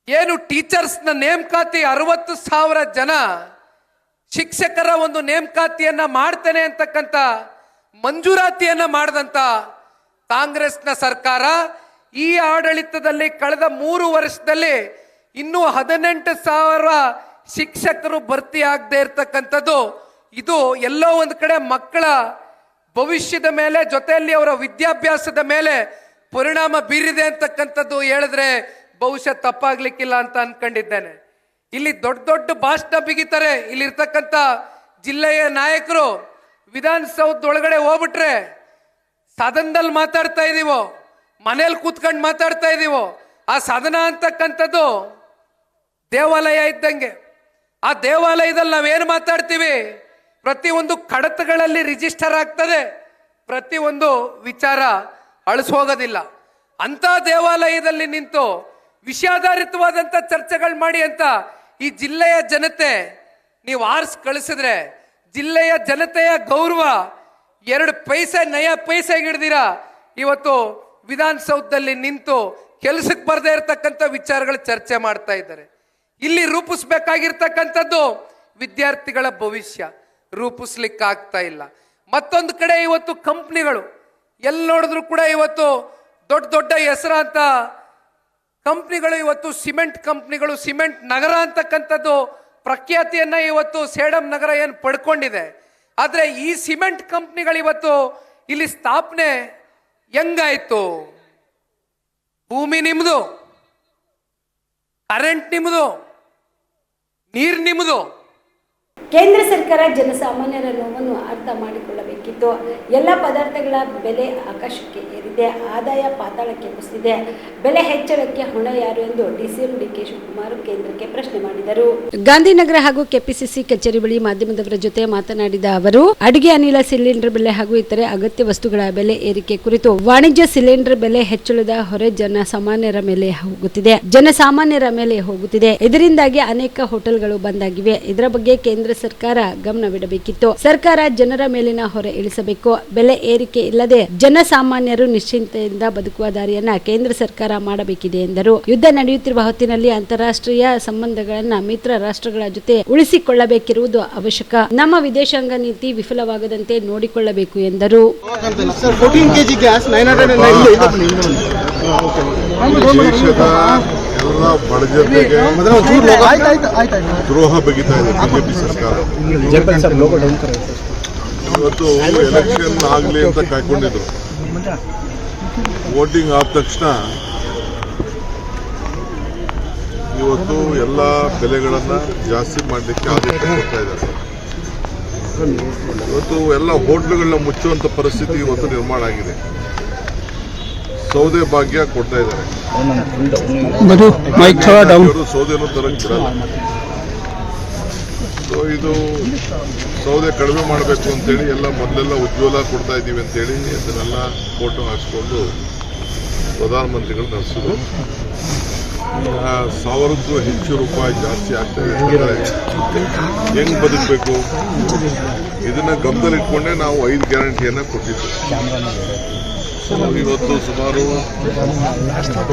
ಏನು ಟೀಚರ್ಸ್ನ ನೇಮಕಾತಿ 60,000 ಜನ ಶಿಕ್ಷಕರ ಒಂದು ನೇಮಕಾತಿಯನ್ನ ಮಾಡ್ತೇನೆ ಅಂತಕ್ಕಂಥ ಮಂಜೂರಾತಿಯನ್ನ ಮಾಡಿದಂತ ಕಾಂಗ್ರೆಸ್ನ ಸರ್ಕಾರ ಈ ಆಡಳಿತದಲ್ಲಿ ಕಳೆದ 3 ವರ್ಷದಲ್ಲಿ ಇನ್ನೂ 18,000 ಶಿಕ್ಷಕರು ಭರ್ತಿ ಆಗದೆ ಇರ್ತಕ್ಕಂಥದ್ದು. ಇದು ಎಲ್ಲೋ ಒಂದು ಕಡೆ ಮಕ್ಕಳ ಭವಿಷ್ಯದ ಮೇಲೆ ಜೊತೆಯಲ್ಲಿ ಅವರ ವಿದ್ಯಾಭ್ಯಾಸದ ಮೇಲೆ ಪರಿಣಾಮ ಬೀರಿದೆ ಅಂತಕ್ಕಂಥದ್ದು ಹೇಳಿದ್ರೆ ಬಹುಶಃ ತಪ್ಪಾಗ್ಲಿಕ್ಕಿಲ್ಲ ಅಂತ ಅನ್ಕೊಂಡಿದ್ದೇನೆ. ಇಲ್ಲಿ ದೊಡ್ಡ ಭಾಷಣ ಬಿಗಿತಾರೆ. ಇಲ್ಲಿರ್ತಕ್ಕಂಥ ಜಿಲ್ಲೆಯ ನಾಯಕರು ವಿಧಾನಸೌಧದೊಳಗಡೆ ಹೋಗ್ಬಿಟ್ರೆ ಸದನದಲ್ಲಿ ಮಾತಾಡ್ತಾ ಇದೀವೋ, ಮನೇಲಿ ಕೂತ್ಕೊಂಡು ಮಾತಾಡ್ತಾ ಇದೀವೋ, ಆ ಸದನ ಅಂತಕ್ಕಂಥದ್ದು ದೇವಾಲಯ ಇದ್ದಂಗೆ. ಆ ದೇವಾಲಯದಲ್ಲಿ ನಾವೇನು ಮಾತಾಡ್ತೀವಿ ಪ್ರತಿಯೊಂದು ಕಡತಗಳಲ್ಲಿ ರಿಜಿಸ್ಟರ್ ಆಗ್ತದೆ, ಪ್ರತಿಯೊಂದು ವಿಚಾರ ಅಳಿಸೋಗೋದಿಲ್ಲ. ಅಂತ ದೇವಾಲಯದಲ್ಲಿ ನಿಂತು ವಿಷಯಾಧಾರಿತವಾದಂಥ ಚರ್ಚೆಗಳು ಮಾಡಿ ಅಂತ ಈ ಜಿಲ್ಲೆಯ ಜನತೆ ನೀವು ಆರಿಸಿ ಕಳಿಸಿದ್ರೆ ಜಿಲ್ಲೆಯ ಜನತೆಯ ಗೌರವ 2 ಪೈಸೆ ನಯ ಪೈಸೆಗೆ ಹಿಡ್ದಿರಾ ಇವತ್ತು ವಿಧಾನಸೌಧದಲ್ಲಿ ನಿಂತು ಕೆಲಸಕ್ಕೆ ಬರದೇ ಇರತಕ್ಕಂಥ ವಿಚಾರಗಳು ಚರ್ಚೆ ಮಾಡ್ತಾ ಇದ್ದಾರೆ. ಇಲ್ಲಿ ರೂಪಿಸ್ಬೇಕಾಗಿರ್ತಕ್ಕಂಥದ್ದು ವಿದ್ಯಾರ್ಥಿಗಳ ಭವಿಷ್ಯ, ರೂಪಿಸ್ಲಿಕ್ಕಾಗ್ತಾ ಇಲ್ಲ. ಮತ್ತೊಂದು ಕಡೆ ಇವತ್ತು ಕಂಪ್ನಿಗಳು ಎಲ್ಲಿ ನೋಡಿದ್ರು ಕೂಡ ಇವತ್ತು ದೊಡ್ಡ ಹೆಸರಾಂತ ಕಂಪ್ನಿಗಳು ಇವತ್ತು ಸಿಮೆಂಟ್ ಕಂಪ್ನಿಗಳು, ಸಿಮೆಂಟ್ ನಗರ ಅಂತಕ್ಕಂಥದ್ದು ಪ್ರಖ್ಯಾತಿಯನ್ನ ಇವತ್ತು ಸೇಡಂ ನಗರ ಏನು ಪಡ್ಕೊಂಡಿದೆ. ಆದ್ರೆ ಈ ಸಿಮೆಂಟ್ ಕಂಪ್ನಿಗಳು ಇವತ್ತು ಇಲ್ಲಿ ಸ್ಥಾಪನೆ ಹೆಂಗಾಯ್ತು? ಭೂಮಿ ನಿಮ್ದು, ಕರೆಂಟ್ ನಿಮ್ದು, ನೀರು ನಿಮ್ದು, ಕೇಂದ್ರ ಸರ್ಕಾರ ಜನಸಾಮಾನ್ಯರ ನೋವನ್ನು ಅರ್ಥ ಮಾಡಿಕೊಳ್ಳಬೇಕಿತ್ತು. ಎಲ್ಲ ಪದಾರ್ಥಗಳ ಬೆಲೆ ಆಕಾಶಕ್ಕೆ ಏರಿದೆ, ಆದಾಯ ಪಾತಾಳಕ್ಕೆ ಕುಸಿದಿದೆ. ಬೆಲೆ ಹೆಚ್ಚಳಕ್ಕೆ ಹೊಣೆ ಯಾರು ಎಂದು ಡಿಸಿಎಂ ಡಿಕೆ ಶಿವಕುಮಾರ್ ಕೇಂದ್ರಕ್ಕೆ ಪ್ರಶ್ನೆ ಮಾಡಿದರು. ಗಾಂಧಿನಗರ ಹಾಗೂ ಕೆಪಿಸಿಸಿ ಕಚೇರಿ ಬಳಿ ಮಾಧ್ಯಮದವರ ಜೊತೆ ಮಾತನಾಡಿದ ಅವರು, ಅಡುಗೆ ಅನಿಲ ಸಿಲಿಂಡರ್ ಬೆಲೆ ಹಾಗೂ ಇತರೆ ಅಗತ್ಯ ವಸ್ತುಗಳ ಬೆಲೆ ಏರಿಕೆ ಕುರಿತು ವಾಣಿಜ್ಯ ಸಿಲಿಂಡರ್ ಬೆಲೆ ಹೆಚ್ಚಳದ ಹೊರೆ ಜನಸಾಮಾನ್ಯರ ಮೇಲೆ ಹೋಗುತ್ತಿದೆ. ಇದರಿಂದಾಗಿ ಅನೇಕ ಹೋಟೆಲ್ಗಳು ಬಂದ್ ಆಗಿವೆ. ಇದರ ಬಗ್ಗೆ ಕೇಂದ್ರ ಸರ್ಕಾರ ಗಮನವಿಡಬೇಕಿತ್ತು. ಸರ್ಕಾರ ಜನರ ಮೇಲಿನ ಹೊರೆ ಇಳಿಸಬೇಕು. ಬೆಲೆ ಏರಿಕೆ ಇಲ್ಲದೆ ಜನಸಾಮಾನ್ಯರು ನಿಶ್ಚಿಂತೆಯಿಂದ ಬದುಕುವ ದಾರಿಯನ್ನ ಕೇಂದ್ರ ಸರ್ಕಾರ ಮಾಡಬೇಕಿದೆ ಎಂದರು. ಯುದ್ಧ ನಡೆಯುತ್ತಿರುವ ಹೊತ್ತಿನಲ್ಲಿ ಅಂತಾರಾಷ್ಟ್ರೀಯ ಸಂಬಂಧಗಳನ್ನ ಮಿತ್ರ ರಾಷ್ಟ್ರಗಳ ಜೊತೆ ಉಳಿಸಿಕೊಳ್ಳಬೇಕಿರುವುದು ಅವಶ್ಯಕ. ನಮ್ಮ ವಿದೇಶಾಂಗ ನೀತಿ ವಿಫಲವಾಗದಂತೆ ನೋಡಿಕೊಳ್ಳಬೇಕು ಎಂದರು. ಎಲ್ಲ ಬಡಜನತೆಗೆ ದ್ರೋಹ ಬಗೆತಾ ಇದೆ ಬಿಜೆಪಿ ಸರ್ಕಾರ. ಇವತ್ತು ಎಲೆಕ್ಷನ್ ಆಗಲಿ ಅಂತ ಕಾಯ್ಕೊಂಡಿದ್ರು. ವೋಟಿಂಗ್ ಆದ ತಕ್ಷಣ ಇವತ್ತು ಎಲ್ಲ ಬೆಲೆಗಳನ್ನ ಜಾಸ್ತಿ ಮಾಡಲಿಕ್ಕೆ ಆದೇಶ ಕೊಡ್ತಾ ಇದ್ದಾರೆ. ಇವತ್ತು ಎಲ್ಲ ಹೋಟ್ಲುಗಳನ್ನ ಮುಚ್ಚುವಂತ ಪರಿಸ್ಥಿತಿ ಇವತ್ತು ನಿರ್ಮಾಣ ಆಗಿದೆ. ಸೌದೆ ಭಾಗ್ಯ ಕೊಡ್ತಾ ಇದ್ದಾರೆ. ಸೌದೆನೂ ತರಕ್ ಬಿಡಲ್ಲ. ಸೊ ಇದು ಸೌದೆ ಕಡಿಮೆ ಮಾಡಬೇಕು ಅಂತೇಳಿ ಎಲ್ಲ ಮೊದಲೆಲ್ಲ ಉಜ್ವಲ ಕೊಡ್ತಾ ಇದ್ದೀವಿ ಅಂತೇಳಿ ಅದನ್ನೆಲ್ಲ ಫೋಟೋ ಹಾಕ್ಸ್ಕೊಂಡು ಪ್ರಧಾನಮಂತ್ರಿಗಳು ನಡೆಸಿದ್ರು. 1000ಕ್ಕೂ ಹೆಚ್ಚು ರೂಪಾಯಿ ಜಾಸ್ತಿ ಆಗ್ತಾ ಇದೆ. ಹೆಂಗ್ ಬದುಕಬೇಕು ಇದನ್ನ ಗಮನದಲ್ಲಿಟ್ಕೊಂಡೇ ನಾವು 5 ಗ್ಯಾರಂಟಿಯನ್ನ ಕೊಟ್ಟಿದ್ದು. ಇವತ್ತು ಸುಮಾರು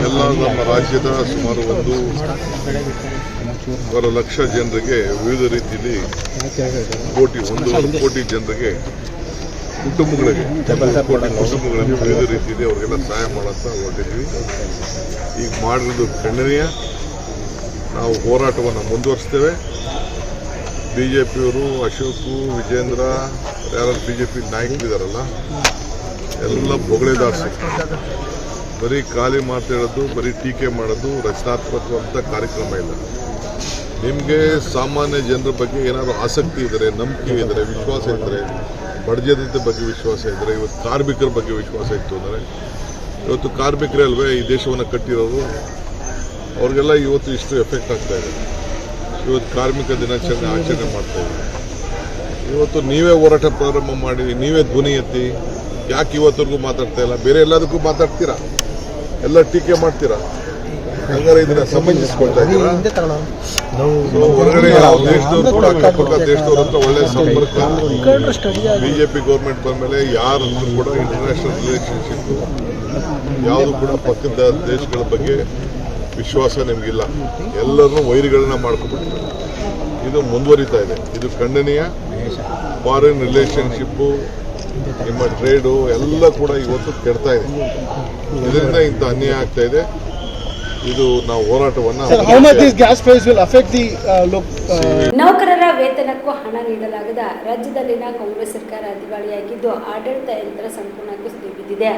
ಎಲ್ಲ ನಮ್ಮ ರಾಜ್ಯದ ಸುಮಾರು 1.5 ಲಕ್ಷ ಜನರಿಗೆ ವಿವಿಧ ರೀತಿಯಲ್ಲಿ 1 ಕೋಟಿ ಜನರಿಗೆ ಕುಟುಂಬಗಳಿಗೆ ವಿವಿಧ ರೀತಿಯಲ್ಲಿ ಅವರಿಗೆಲ್ಲ ಸಹಾಯ ಮಾಡಂತ ಹೊರಟಿದ್ವಿ. ಈಗ ಮಾಡಿರೋದು ಖಂಡನೀಯ. ನಾವು ಹೋರಾಟವನ್ನು ಮುಂದುವರಿಸ್ತೇವೆ. ಬಿಜೆಪಿಯವರು ಅಶೋಕು, ವಿಜೇಂದ್ರ, ಯಾರು ಬಿಜೆಪಿ ನಾಯಕರಿದ್ದಾರಲ್ಲ ಎಲ್ಲ ಬೊಗಳೆದಾಸು. ಬರೀ ಖಾಲಿ ಮಾತಾಡೋದು, ಬರೀ ಟೀಕೆ ಮಾಡೋದು, ರಚನಾತ್ಮಕವಂತ ಕಾರ್ಯಕ್ರಮ ಇಲ್ಲ. ನಿಮಗೆ ಸಾಮಾನ್ಯ ಜನರ ಬಗ್ಗೆ ಏನಾದರೂ ಆಸಕ್ತಿ ಇದ್ದರೆ, ನಂಬಿಕೆ ಇದ್ದರೆ, ವಿಶ್ವಾಸ ಇದ್ದರೆ, ಬಡಜನತೆ ಬಗ್ಗೆ ವಿಶ್ವಾಸ ಇದ್ದರೆ, ಇವತ್ತು ಕಾರ್ಮಿಕರ ಬಗ್ಗೆ ವಿಶ್ವಾಸ ಇತ್ತು ಅಂದರೆ, ಇವತ್ತು ಕಾರ್ಮಿಕರೇ ಅಲ್ವೇ ಈ ದೇಶವನ್ನು ಕಟ್ಟಿರೋರು, ಅವ್ರಿಗೆಲ್ಲ ಇವತ್ತು ಇಷ್ಟು ಎಫೆಕ್ಟ್ ಆಗ್ತಾ ಇದೆ. ಇವತ್ತು ಕಾರ್ಮಿಕ ದಿನಾಚರಣೆ ಆಚರಣೆ ಮಾಡ್ತಾ ಇದ್ದಾರೆ. ಇವತ್ತು ನೀವೇ ಹೋರಾಟ ಪ್ರಾರಂಭ ಮಾಡಿ, ನೀವೇ ಧ್ವನಿ ಎತ್ತಿ. ಯಾಕೆ ಇವತ್ತರೆಗೂ ಮಾತಾಡ್ತಾ ಇಲ್ಲ? ಬೇರೆ ಎಲ್ಲದಕ್ಕೂ ಮಾತಾಡ್ತೀರಾ, ಎಲ್ಲ ಟೀಕೆ ಮಾಡ್ತೀರಾ. ಹಂಗಾರೆ ಇದನ್ನ ಸಮಂಜಿಸ್ಕೊಳ್ತಾ ಇದ್ದೀರಾ. ಹೊರಗಡೆ ಯಾವ ದೇಶದವ್ರು ಕೂಡ ಅಕ್ಕಪಕ್ಕ ದೇಶದವ್ರ ಹತ್ರ ಒಳ್ಳೆ ಸಂಪರ್ಕ. ಬಿಜೆಪಿ ಗೌರ್ಮೆಂಟ್ ಬಂದ್ಮೇಲೆ ಯಾರು ಕೂಡ ಇಂಟರ್ನ್ಯಾಷನಲ್ ರಿಲೇಷನ್ಶಿಪ್ ಯಾವುದು ಕೂಡ ಪಕ್ಕದ ದೇಶಗಳ ಬಗ್ಗೆ ವಿಶ್ವಾಸ ನಿಮಗಿಲ್ಲ. ಎಲ್ಲರನ್ನೂ ವೈರಿಗಳನ್ನ ಮಾಡ್ಕೊಂಡ್ಬಿಟ್ಟಿದ್ದಾರೆ. ಇದು ಮುಂದುವರಿತಾ ಇದೆ. ಇದು ಖಂಡನೀಯ. ಫಾರಿನ್ ರಿಲೇಷನ್ಶಿಪ್ಪು, ನಿಮ್ಮ ಟ್ರೇಡು ಎಲ್ಲ ಕೂಡ ಇವತ್ತು ಕೆಡ್ತಾ ಇದೆ. ಇದರಿಂದ ಇಂಥ ಅನ್ಯಾಯ ಆಗ್ತಾ ಇದೆ. ಇದು ನಾವು ಹೋರಾಟವನ್ನು ನೌಕರರ ವೇತನಕ್ಕೂ ಹಣ ನೀಡಲಾಗದ ರಾಜ್ಯದಲ್ಲಿನ ಕಾಂಗ್ರೆಸ್ ಸರ್ಕಾರ ದಿವಾಳಿಯಾಗಿದ್ದು ಆಡಳಿತ ಯಂತ್ರ ಸಂಪೂರ್ಣ ಕುಸಿದು ಬಿದ್ದಿದೆ.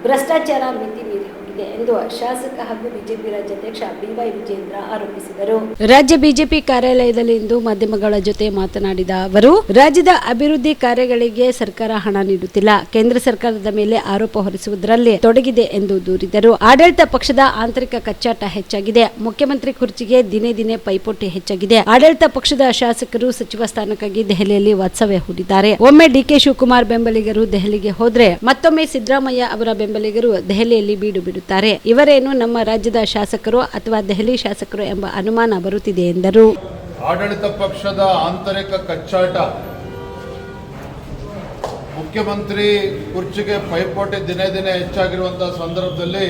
ಭ್ರಷ್ಟಾಚಾರ ಮಿತಿ ಮೀರಿ ಹೋಗಿದೆ ಎಂದು ಶಾಸಕ ಹಾಗೂ ಬಿಜೆಪಿ ರಾಜ್ಯಾಧ್ಯಕ್ಷ ಬಿವೈ ವಿಜೇಂದ್ರ ಆರೋಪಿಸಿದರು. ರಾಜ್ಯ ಬಿಜೆಪಿ ಕಾರ್ಯಾಲಯದಲ್ಲಿ ಇಂದು ಮಾಧ್ಯಮಗಳ ಜೊತೆ ಮಾತನಾಡಿದ ಅವರು, ರಾಜ್ಯದ ಅಭಿವೃದ್ಧಿ ಕಾರ್ಯಗಳಿಗೆ ಸರ್ಕಾರ ಹಣ ನೀಡುತ್ತಿಲ್ಲ, ಕೇಂದ್ರ ಸರ್ಕಾರದ ಮೇಲೆ ಆರೋಪ ಹೊರಿಸುವುದರಲ್ಲಿ ತೊಡಗಿದೆ ಎಂದು ದೂರಿದರು. ಆಡಳಿತ ಪಕ್ಷದ ಆಂತರಿಕ ಕಚ್ಚಾಟ ಹೆಚ್ಚಾಗಿದೆ. ಮುಖ್ಯಮಂತ್ರಿ ಕುರ್ಚಿಗೆ ದಿನೇ ದಿನೇ ಪೈಪೋಟಿ ಹೆಚ್ಚಾಗಿದೆ. ಆಡಳಿತ ಪಕ್ಷದ ಶಾಸಕರು ಸಚಿವ ಸ್ಥಾನಕ್ಕಾಗಿ ದೆಹಲಿಯಲ್ಲಿ ವಾಸ್ತವ್ಯ ಹೂಡಿದ್ದಾರೆ. ಒಮ್ಮೆ ಡಿಕೆ ಶಿವಕುಮಾರ್ ಬೆಂಬಲಿಗರು ದೆಹಲಿಗೆ ಹೋದ್ರೆ ಮತ್ತೊಮ್ಮೆ ಸಿದ್ದರಾಮಯ್ಯ ಅವರ ಬೆಂಬಲಿಗರು ದೆಹಲಿಯಲ್ಲಿ ಬೀಡು ಬಿಡುತ್ತಾರೆ. ಇವರೇನು ನಮ್ಮ ರಾಜ್ಯದ ಶಾಸಕರು ಅಥವಾ ದೆಹಲಿ ಶಾಸಕರು ಎಂಬ ಅನುಮಾನ ಬರುತ್ತಿದೆ ಎಂದರು. ಆಡಳಿತ ಪಕ್ಷದ ಆಂತರಿಕ ಕಚ್ಚಾಟ, ಮುಖ್ಯಮಂತ್ರಿ ಕುರ್ಚಿಗೆ ಪೈಪೋಟಿ ದಿನೇ ದಿನೇ ಹೆಚ್ಚಾಗಿರುವಂತಹ ಸಂದರ್ಭದಲ್ಲಿ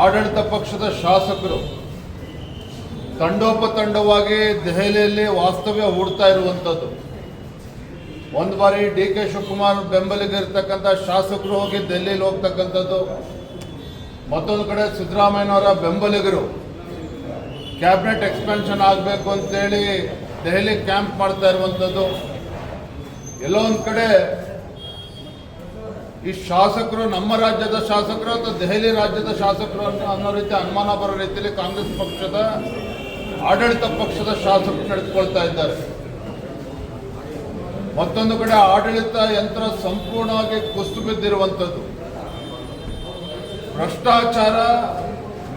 ಆಡಳಿತ ಪಕ್ಷದ ಶಾಸಕರು ತಂಡೋಪತಂಡವಾಗಿ ದೆಹಲಿಯಲ್ಲಿ ವಾಸ್ತವ್ಯ ಹೂಡ್ತಾ ಇರುವಂಥದ್ದು. ಒಂದು ಬಾರಿ ಡಿ ಕೆ ಶಿವಕುಮಾರ್ ಬೆಂಬಲಿಗಿರ್ತಕ್ಕಂಥ ಶಾಸಕರು ಹೋಗಿ ದೆಹಲಿಯಲ್ಲಿ ಹೋಗ್ತಕ್ಕಂಥದ್ದು, ಮತ್ತೊಂದು ಕಡೆ ಸಿದ್ದರಾಮಯ್ಯನವರ ಬೆಂಬಲಿಗರು ಕ್ಯಾಬಿನೆಟ್ ಎಕ್ಸ್ಪೆನ್ಷನ್ ಆಗಬೇಕು ಅಂತೇಳಿ ದೆಹಲಿ ಕ್ಯಾಂಪ್ ಮಾಡ್ತಾ ಇರುವಂಥದ್ದು. ಎಲ್ಲೋ ಒಂದು ಕಡೆ ಈ ಶಾಸಕರು ನಮ್ಮ ರಾಜ್ಯದ ಶಾಸಕರು ಅಥವಾ ದೆಹಲಿ ರಾಜ್ಯದ ಶಾಸಕರು ಅನ್ನೋ ರೀತಿ ಅನುಮಾನ ಬರೋ ರೀತಿಯಲ್ಲಿ ಕಾಂಗ್ರೆಸ್ ಪಕ್ಷದ ಆಡಳಿತ ಪಕ್ಷದ ಶಾಸಕರು ನಡೆದುಕೊಳ್ತಾ ಇದ್ದಾರೆ. ಮತ್ತೊಂದು ಕಡೆ ಆಡಳಿತ ಯಂತ್ರ ಸಂಪೂರ್ಣವಾಗಿ ಕುಸಿದು ಬಿದ್ದಿರುವಂಥದ್ದು, ಭ್ರಷ್ಟಾಚಾರ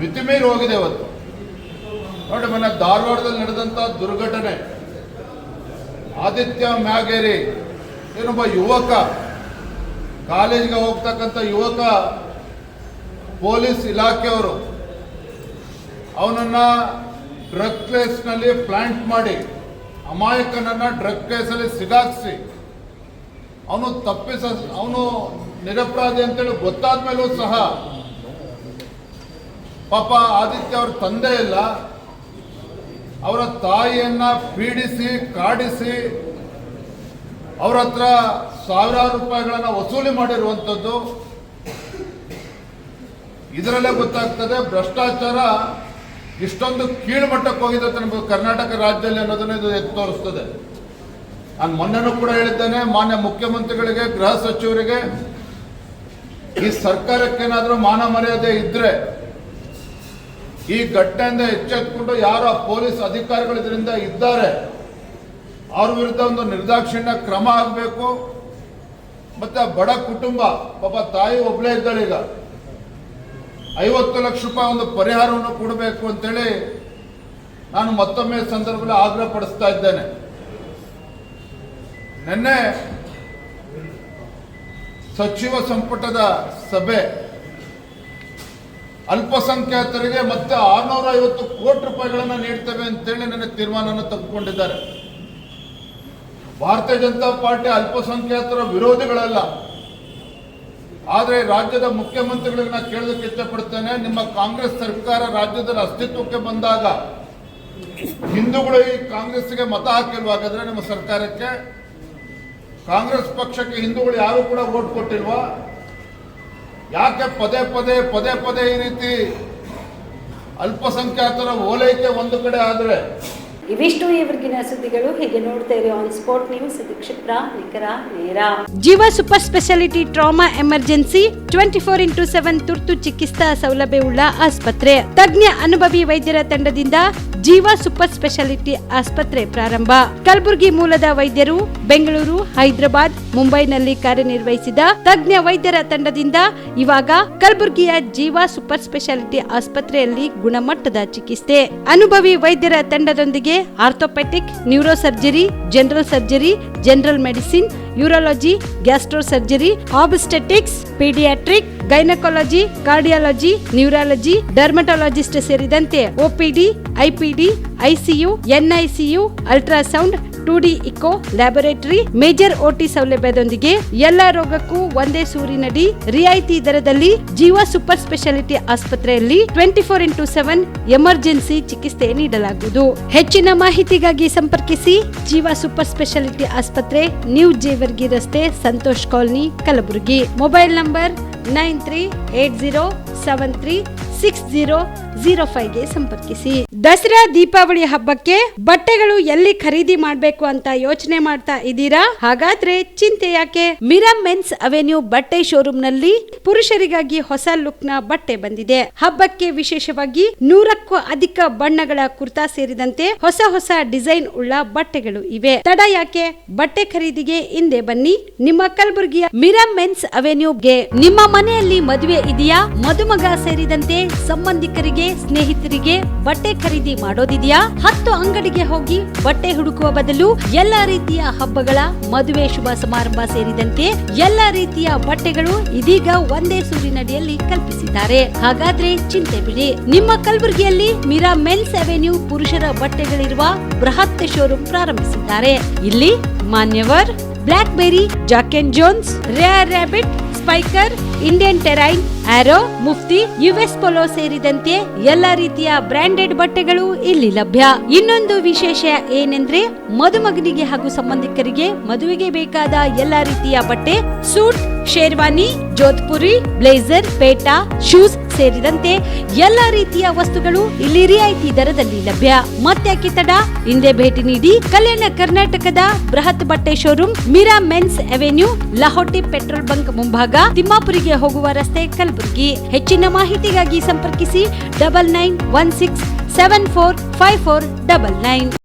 ಮಿತಿಮೀರಿ ಹೋಗಿದೆ. ಇವತ್ತು ನೋಡಿ, ಮೊನ್ನೆ ಧಾರವಾಡದಲ್ಲಿ ನಡೆದಂಥ ದುರ್ಘಟನೆ, ಆದಿತ್ಯ ಮ್ಯಾಗೇರಿ ಏನೊಬ್ಬ ಯುವಕ, ಕಾಲೇಜಿಗೆ ಹೋಗ್ತಕ್ಕಂಥ ಯುವಕ, ಪೊಲೀಸ್ ಇಲಾಖೆಯವರು ಅವನನ್ನ ಡ್ರಗ್ ಕೇಸ್ನಲ್ಲಿ ಪ್ಲಾಂಟ್ ಮಾಡಿ, ಅಮಾಯಕನನ್ನ ಡ್ರಗ್ ಕೇಸಲ್ಲಿ ಸಿಗಾಕ್ಸಿ, ಅವನು ನಿರಪರಾಧಿ ಅಂತೇಳಿ ಗೊತ್ತಾದ ಮೇಲೂ ಸಹ ಪಾಪ ಆದಿತ್ಯ ಅವ್ರ ತಂದೆ ಇಲ್ಲ, ಅವರ ತಾಯಿಯನ್ನ ಪೀಡಿಸಿ ಕಾಡಿಸಿ ಅವರ ಹತ್ರ ಸಾವಿರಾರು ರೂಪಾಯಿಗಳನ್ನು ವಸೂಲಿ ಮಾಡಿರುವಂಥದ್ದು. ಇದರಲ್ಲೇ ಗೊತ್ತಾಗ್ತದೆ ಭ್ರಷ್ಟಾಚಾರ ಇಷ್ಟೊಂದು ಕೀಳುಮಟ್ಟಕ್ಕೆ ಹೋಗಿದೆ ನಮಗೆ ಕರ್ನಾಟಕ ರಾಜ್ಯದಲ್ಲಿ ಅನ್ನೋದನ್ನ ಇದು ಎತ್ತು ತೋರಿಸ್ತದೆ. ನಾನು ಮೊನ್ನೆನೂ ಕೂಡ ಹೇಳಿದ್ದೇನೆ, ಮಾನ್ಯ ಮುಖ್ಯಮಂತ್ರಿಗಳಿಗೆ, ಗೃಹ ಸಚಿವರಿಗೆ, ಈ ಸರ್ಕಾರಕ್ಕೇನಾದರೂ ಮಾನ ಮರ್ಯಾದೆ ಇದ್ರೆ ಈ ಘಟನೆಯಿಂದ ಎಚ್ಚೆತ್ತುಕೊಂಡು ಯಾರು ಪೊಲೀಸ್ ಅಧಿಕಾರಿಗಳು ಇದರಿಂದ ಇದ್ದಾರೆ ಅವ್ರ ವಿರುದ್ಧ ಒಂದು ನಿರ್ದಾಕ್ಷಿಣ್ಯ ಕ್ರಮ ಆಗಬೇಕು. ಮತ್ತೆ ಬಡ ಕುಟುಂಬ, ಪಾಪ ತಾಯಿ ಒಬ್ಬಳೇ ಇದ್ದಾಳೆ, ಈಗ 50 ಲಕ್ಷ ರೂಪಾಯಿ ಒಂದು ಪರಿಹಾರವನ್ನು ಕೊಡಬೇಕು ಅಂತೇಳಿ ನಾನು ಮತ್ತೊಮ್ಮೆ ಸಂದರ್ಭದಲ್ಲಿ ಆಗ್ರಹ ಪಡಿಸ್ತಾ ಇದ್ದೇನೆ. ನಿನ್ನೆ ಸಚಿವ ಸಂಪುಟದ ಸಭೆ, ಅಲ್ಪಸಂಖ್ಯಾತರಿಗೆ ಮತ್ತೆ 650 ಕೋಟಿ ರೂಪಾಯಿಗಳನ್ನು ನೀಡ್ತೇವೆ ಅಂತೇಳಿ ನನ್ನ ತೀರ್ಮಾನವನ್ನು ತೆಗೆದುಕೊಂಡಿದ್ದಾರೆ. ಭಾರತೀಯ ಜನತಾ ಪಾರ್ಟಿ ಅಲ್ಪಸಂಖ್ಯಾತರ ವಿರೋಧಿಗಳಲ್ಲ, ಆದರೆ ರಾಜ್ಯದ ಮುಖ್ಯಮಂತ್ರಿಗಳಿಗೆ ನಾನು ಕೇಳೋದಕ್ಕೆ ಇಷ್ಟಪಡ್ತೇನೆ, ನಿಮ್ಮ ಕಾಂಗ್ರೆಸ್ ಸರ್ಕಾರ ರಾಜ್ಯದಲ್ಲಿ ಅಸ್ತಿತ್ವಕ್ಕೆ ಬಂದಾಗ ಹಿಂದೂಗಳು ಈ ಕಾಂಗ್ರೆಸ್ಗೆ ಮತ ಹಾಕಿಲ್ವಾ? ಹಾಗಾದ್ರೆ ನಿಮ್ಮ ಸರ್ಕಾರಕ್ಕೆ, ಕಾಂಗ್ರೆಸ್ ಪಕ್ಷಕ್ಕೆ ಹಿಂದೂಗಳು ಯಾರು ಕೂಡ ವೋಟ್ ಕೊಟ್ಟಿಲ್ವಾ? ಯಾಕೆ ಪದೇ ಪದೇ ಈ ರೀತಿ ಅಲ್ಪಸಂಖ್ಯಾತರ ಓಲೈಕೆ ಒಂದು ಕಡೆ ಆದರೆ? ಇವಿಷ್ಟು ಇವರಿಗಿನ ಸುದ್ದಿಗಳು. ಹೀಗೆ ನೋಡ್ತಾ ಇರಿ ಆನ್ ಸ್ಪಾಟ್ ನ್ಯೂಸ್. ಇದು ಕ್ಷಿಪ್ರ, ನಿಖರ, ನೇರ. ಜೀವ super speciality trauma emergency 24x7 ತುರ್ತು ಚಿಕಿತ್ಸಾ ಸೌಲಭ್ಯವುಳ್ಳ ಆಸ್ಪತ್ರೆ. ತಜ್ಞ ಅನುಭವಿ ವೈದ್ಯರ ತಂಡದಿಂದ ಜೀವ ಸೂಪರ್ ಸ್ಪೆಷಾಲಿಟಿ ಆಸ್ಪತ್ರೆ ಪ್ರಾರಂಭ. ಕಲಬುರಗಿ ಮೂಲದ ವೈದ್ಯರು ಬೆಂಗಳೂರು, ಹೈದರಾಬಾದ್, ಮುಂಬೈನಲ್ಲಿ ಕಾರ್ಯನಿರ್ವಹಿಸಿದ ತಜ್ಞ ವೈದ್ಯರ ತಂಡದಿಂದ ಇವಾಗ ಕಲಬುರಗಿಯ ಜೀವ ಸೂಪರ್ ಸ್ಪೆಷಾಲಿಟಿ ಆಸ್ಪತ್ರೆಯಲ್ಲಿ ಗುಣಮಟ್ಟದ ಚಿಕಿತ್ಸೆ. ಅನುಭವಿ ವೈದ್ಯರ ತಂಡದೊಂದಿಗೆ orthopaedic, neuro surgery, general surgery, general medicine, urology, gastro surgery, obstetrics, paediatric, gynaecology, cardiology, neurology, dermatologist ಸೇರಿದಂತೆ OPD, IPD, ICU, NICU, ultrasound, 2D echo, laboratory, major OT ಸೌಲಭ್ಯದೊಂದಿಗೆ ಎಲ್ಲಾ ರೋಗಕ್ಕೂ ಒಂದೇ ಸೂರಿನಡಿ ರಿಯಾಯಿತಿ ದರದಲ್ಲಿ ಜೀವ ಸೂಪರ್ ಸ್ಪೆಷಾಲಿಟಿ ಆಸ್ಪತ್ರೆಯಲ್ಲಿ 24x7 ಎಮರ್ಜೆನ್ಸಿ ಚಿಕಿತ್ಸೆ ನೀಡಲಾಗುವುದು. ಹೆಚ್ಚಿನ ಮಾಹಿತಿಗಾಗಿ ಸಂಪರ್ಕಿಸಿ ಜೀವ ಸೂಪರ್ ಸ್ಪೆಷಾಲಿಟಿ ಆಸ್ಪತ್ರೆ, ನ್ಯೂ ಜೇವರ್ಗಿ ರಸ್ತೆ, Santosh colony, Kalaburagi. Mobile number 9380736005ಗೆ ಸಂಪರ್ಕಿಸಿ. ದಸರಾ ದೀಪಾವಳಿ ಹಬ್ಬಕ್ಕೆ ಬಟ್ಟೆಗಳು ಎಲ್ಲಿ ಖರೀದಿ ಮಾಡಬೇಕು ಅಂತ ಯೋಚನೆ ಮಾಡ್ತಾ ಇದ್ದೀರಾ? ಹಾಗಾದ್ರೆ ಚಿಂತೆ ಯಾಕೆ? ಮಿರಾ ಮೆನ್ಸ್ ಅವೆನ್ಯೂ ಬಟ್ಟೆ ಶೋರೂಮ್ ನಲ್ಲಿ ಪುರುಷರಿಗಾಗಿ ಹೊಸ ಲುಕ್ ನ ಬಟ್ಟೆ ಬಂದಿದೆ. ಹಬ್ಬಕ್ಕೆ ವಿಶೇಷವಾಗಿ 100ಕ್ಕೂ ಅಧಿಕ ಬಣ್ಣಗಳ ಕುರ್ತಾ ಸೇರಿದಂತೆ ಹೊಸ ಡಿಸೈನ್ ಉಳ್ಳ ಬಟ್ಟೆಗಳು ಇವೆ. ತಡ ಯಾಕೆ? ಬಟ್ಟೆ ಖರೀದಿಗೆ ಹಿಂದೆ ಬನ್ನಿ ನಿಮ್ಮ ಕಲಬುರಗಿಯ ಮಿರಾ ಮೆನ್ಸ್ ಅವೆನ್ಯೂಗೆ. ನಿಮ್ಮ ಮನೆಯಲ್ಲಿ ಮದುವೆ ಇದೆಯಾ? ಮದುಮಗ ಸೇರಿದಂತೆ ಸಂಬಂಧಿಕರಿಗೆ, ಸ್ನೇಹಿತರಿಗೆ ಬಟ್ಟೆ ಖರೀದಿ ಮಾಡೋದಿದೆಯಾ? 10 ಅಂಗಡಿಗೆ ಹೋಗಿ ಬಟ್ಟೆ ಹುಡುಕುವ ಬದಲು ಎಲ್ಲಾ ರೀತಿಯ ಹಬ್ಬಗಳ, ಮದುವೆ, ಶುಭ ಸಮಾರಂಭ ಸೇರಿದಂತೆ ಎಲ್ಲಾ ರೀತಿಯ ಬಟ್ಟೆಗಳು ಇದೀಗ ಒಂದೇ ಸೂರಿನಡಿಯಲ್ಲಿ ಕಲ್ಪಿಸಿದ್ದಾರೆ. ಹಾಗಾದ್ರೆ ಚಿಂತೆ ಬಿಡಿ. ನಿಮ್ಮ ಕಲಬುರಗಿಯಲ್ಲಿ ಮಿರಾ ಮೆನ್ಸ್ ಅವೆನ್ಯೂ ಪುರುಷರ ಬಟ್ಟೆಗಳಿರುವ ಬೃಹತ್ ಶೋರೂಮ್ ಪ್ರಾರಂಭಿಸಿದ್ದಾರೆ. ಇಲ್ಲಿ Manyavar, Blackberry, Jack and Jones, Rare Rabbit, Spykar, Indian Terrain, Arrow, Mufti, US Polo ಸೇರಿದಂತೆ ಎಲ್ಲಾ ರೀತಿಯ ಬ್ರಾಂಡೆಡ್ ಬಟ್ಟೆಗಳು ಇಲ್ಲಿ ಲಭ್ಯ. ಇನ್ನೊಂದು ವಿಶೇಷ ಏನೆಂದ್ರೆ ಮದುಮಗನಿಗೆ ಹಾಗೂ ಸಂಬಂಧಿಕರಿಗೆ ಮದುವೆಗೆ ಬೇಕಾದ ಎಲ್ಲಾ ರೀತಿಯ ಬಟ್ಟೆ, ಸೂಟ್, ಶೇರ್ವಾನಿ, ಜೋಧ್ಪುರಿ, ಬ್ಲೇಸರ್, ಪೇಟಾ, ಶೂಸ್ ಸೇರಿದಂತೆ ಎಲ್ಲಾ ರೀತಿಯ ವಸ್ತುಗಳು ಇಲ್ಲಿ ರಿಯಾಯಿತಿ ದರದಲ್ಲಿ ಲಭ್ಯ. ಮತ್ತ್ಯಾಕೆ ತಡ? ಹಿಂದೆ ಭೇಟಿ ನೀಡಿ. ಕಲ್ಯಾಣ ಕರ್ನಾಟಕದ ಬೃಹತ್ ಬಟ್ಟೆ showroom Mira men's avenue, Lahoti petrol bunk ಮುಂಭಾಗ, ತಿಮ್ಮಾಪುರಿಗೆ ಹೋಗುವ ರಸ್ತೆ, ಕಲಬುರಗಿ. ಹೆಚ್ಚಿನ ಮಾಹಿತಿಗಾಗಿ ಸಂಪರ್ಕಿಸಿ 9916 945499.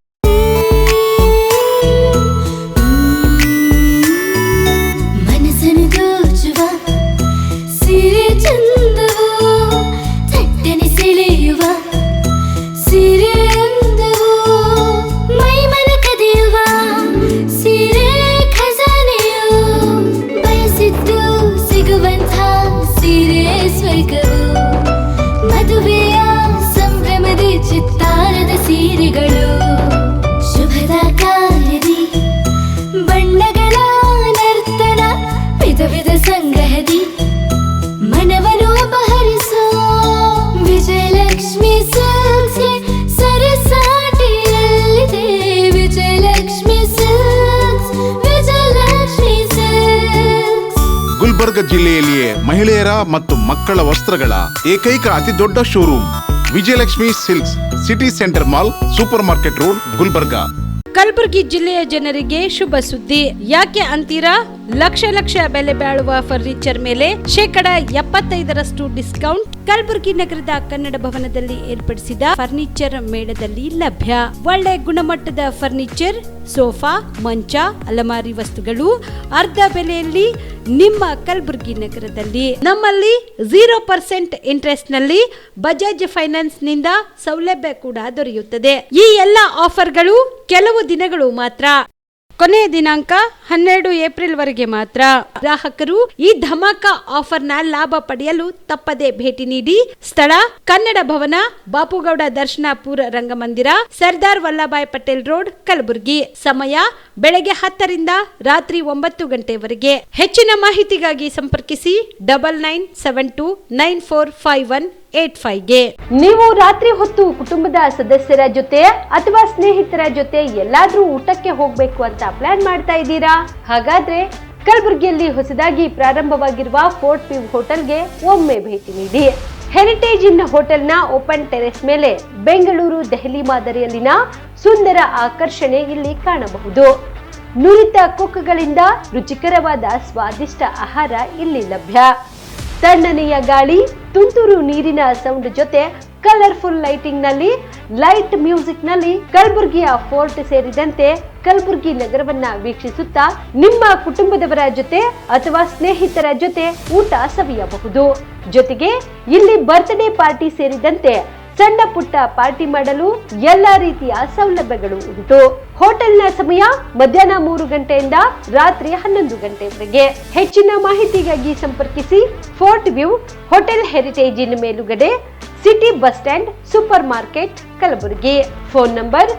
ಗುಲ್ಬರ್ಗ ಜಿಲ್ಲೆಯಲ್ಲಿಯೇ ಮಹಿಳೆಯರ ಮತ್ತು ಮಕ್ಕಳ ವಸ್ತ್ರಗಳ ಏಕೈಕ ಅತಿ ದೊಡ್ಡ showroom Vijayalakshmi silks, city centre mall, super market road, Gulbarga. Kalaburagi ಜಿಲ್ಲೆಯ ಜನರಿಗೆ ಶುಭ ಸುದ್ದಿ. ಯಾಕೆ ಅಂತೀರಾ? ಲಕ್ಷ ಲಕ್ಷ ಬೆಲೆ ಬಾಳುವ ಫರ್ನಿಚರ್ ಮೇಲೆ 75% ಡಿಸ್ಕೌಂಟ್ ಕಲಬುರಗಿ ನಗರದ ಕನ್ನಡ ಭವನದಲ್ಲಿ ಏರ್ಪಡಿಸಿದ ಫರ್ನಿಚರ್ ಮೇಳದಲ್ಲಿ ಲಭ್ಯ. ಒಳ್ಳೆ ಗುಣಮಟ್ಟದ ಫರ್ನಿಚರ್, ಸೋಫಾ, ಮಂಚ, ಅಲಮಾರಿ ವಸ್ತುಗಳು ಅರ್ಧ ಬೆಲೆಯಲ್ಲಿ ನಿಮ್ಮ ಕಲಬುರಗಿ ನಗರದಲ್ಲಿ. ನಮ್ಮಲ್ಲಿ 0% ಇಂಟ್ರೆಸ್ಟ್ ನಲ್ಲಿ ಬಜಾಜ್ ಫೈನಾನ್ಸ್ ನಿಂದ ಸೌಲಭ್ಯ ಕೂಡ ದೊರೆಯುತ್ತದೆ. ಈ ಎಲ್ಲಾ ಆಫರ್ಗಳು ಕೆಲವು ದಿನಗಳು ಮಾತ್ರ. ಕೊನೆಯ ದಿನಾಂಕ 12 ಏಪ್ರಿಲ್ ವರೆಗೆ ಮಾತ್ರ. ಗ್ರಾಹಕರು ಈ ಧಮಾಕ ಆಫರ್ನ ಲಾಭ ಪಡೆಯಲು ತಪ್ಪದೆ ಭೇಟಿ ನೀಡಿ. ಸ್ಥಳ ಕನ್ನಡ ಭವನ, ಬಾಪುಗೌಡ ದರ್ಶನಾಪುರ ರಂಗಮಂದಿರ, ಸರ್ದಾರ್ ವಲ್ಲಭಾಯ್ ಪಟೇಲ್ ರೋಡ್, ಕಲಬುರಗಿ. ಸಮಯ ಬೆಳಗ್ಗೆ 10 ರಿಂದ ರಾತ್ರಿ 9 ಗಂಟೆವರೆಗೆ. ಹೆಚ್ಚಿನ ಮಾಹಿತಿಗಾಗಿ ಸಂಪರ್ಕಿಸಿ 9972945185ಗೆ. ನೀವು ರಾತ್ರಿ ಹೊತ್ತು ಕುಟುಂಬದ ಸದಸ್ಯರ ಜೊತೆ ಅಥವಾ ಸ್ನೇಹಿತರ ಜೊತೆ ಎಲ್ಲಾದ್ರೂ ಊಟಕ್ಕೆ ಹೋಗ್ಬೇಕು ಅಂತ ಪ್ಲಾನ್ ಮಾಡ್ತಾ ಇದ್ದೀರಾ? ಹಾಗಾದ್ರೆ ಕಲಬುರಗಿಯಲ್ಲಿ ಹೊಸದಾಗಿ ಪ್ರಾರಂಭವಾಗಿರುವ ಫೋರ್ಟ್ ವ್ಯೂ ಹೋಟೆಲ್ಗೆ ಒಮ್ಮೆ ಭೇಟಿ ನೀಡಿ. ಹೆರಿಟೇಜ್ ಇನ್ ಹೋಟೆಲ್ನ ಓಪನ್ ಟೆರೆಸ್ ಮೇಲೆ ಬೆಂಗಳೂರು, ದೆಹಲಿ ಮಾದರಿಯಲ್ಲಿನ ಸುಂದರ ಆಕರ್ಷಣೆ ಇಲ್ಲಿ ಕಾಣಬಹುದು. ನುರಿತ ಕುಕ್ಗಳಿಂದ ರುಚಿಕರವಾದ ಸ್ವಾದಿಷ್ಟ ಆಹಾರ ಇಲ್ಲಿ ಲಭ್ಯ. ತಣ್ಣನೆಯ ಗಾಳಿ, ತುಂತುರು ನೀರಿನ ಸೌಂಡ್ ಜೊತೆ ಕಲರ್ಫುಲ್ ಲೈಟಿಂಗ್ ನಲ್ಲಿ, ಲೈಟ್ ಮ್ಯೂಸಿಕ್ ನಲ್ಲಿ ಕಲಬುರಗಿಯ ಫೋರ್ಟ್ ಸೇರಿದಂತೆ ಕಲಬುರಗಿ ನಗರವನ್ನ ವೀಕ್ಷಿಸುತ್ತಾ ನಿಮ್ಮ ಕುಟುಂಬದವರ ಜೊತೆ ಅಥವಾ ಸ್ನೇಹಿತರ ಜೊತೆ ಊಟ ಸವಿಯಬಹುದು. ಜೊತೆಗೆ ಇಲ್ಲಿ ಬರ್ತ್ಡೇ ಪಾರ್ಟಿ ಸೇರಿದಂತೆ ಸಣ್ಣ ಪುಟ್ಟ ಪಾರ್ಟಿ ಮಾಡಲು ಎಲ್ಲಾ ರೀತಿಯ ಸೌಲಭ್ಯಗಳು ಉಂಟು. ಹೋಟೆಲ್ನ ಸಮಯ ಮಧ್ಯಾಹ್ನ 3 ಗಂಟೆಯಿಂದ ರಾತ್ರಿ 11 ಗಂಟೆವರೆಗೆ. ಹೆಚ್ಚಿನ ಮಾಹಿತಿಗಾಗಿ ಸಂಪರ್ಕಿಸಿ ಫೋರ್ಟ್ ವ್ಯೂ ಹೋಟೆಲ್, ಹೆರಿಟೇಜ್ ಇನ್ ಮೇಲುಗಡೆ, city bus stand, super market, Kalaburagi. Phone number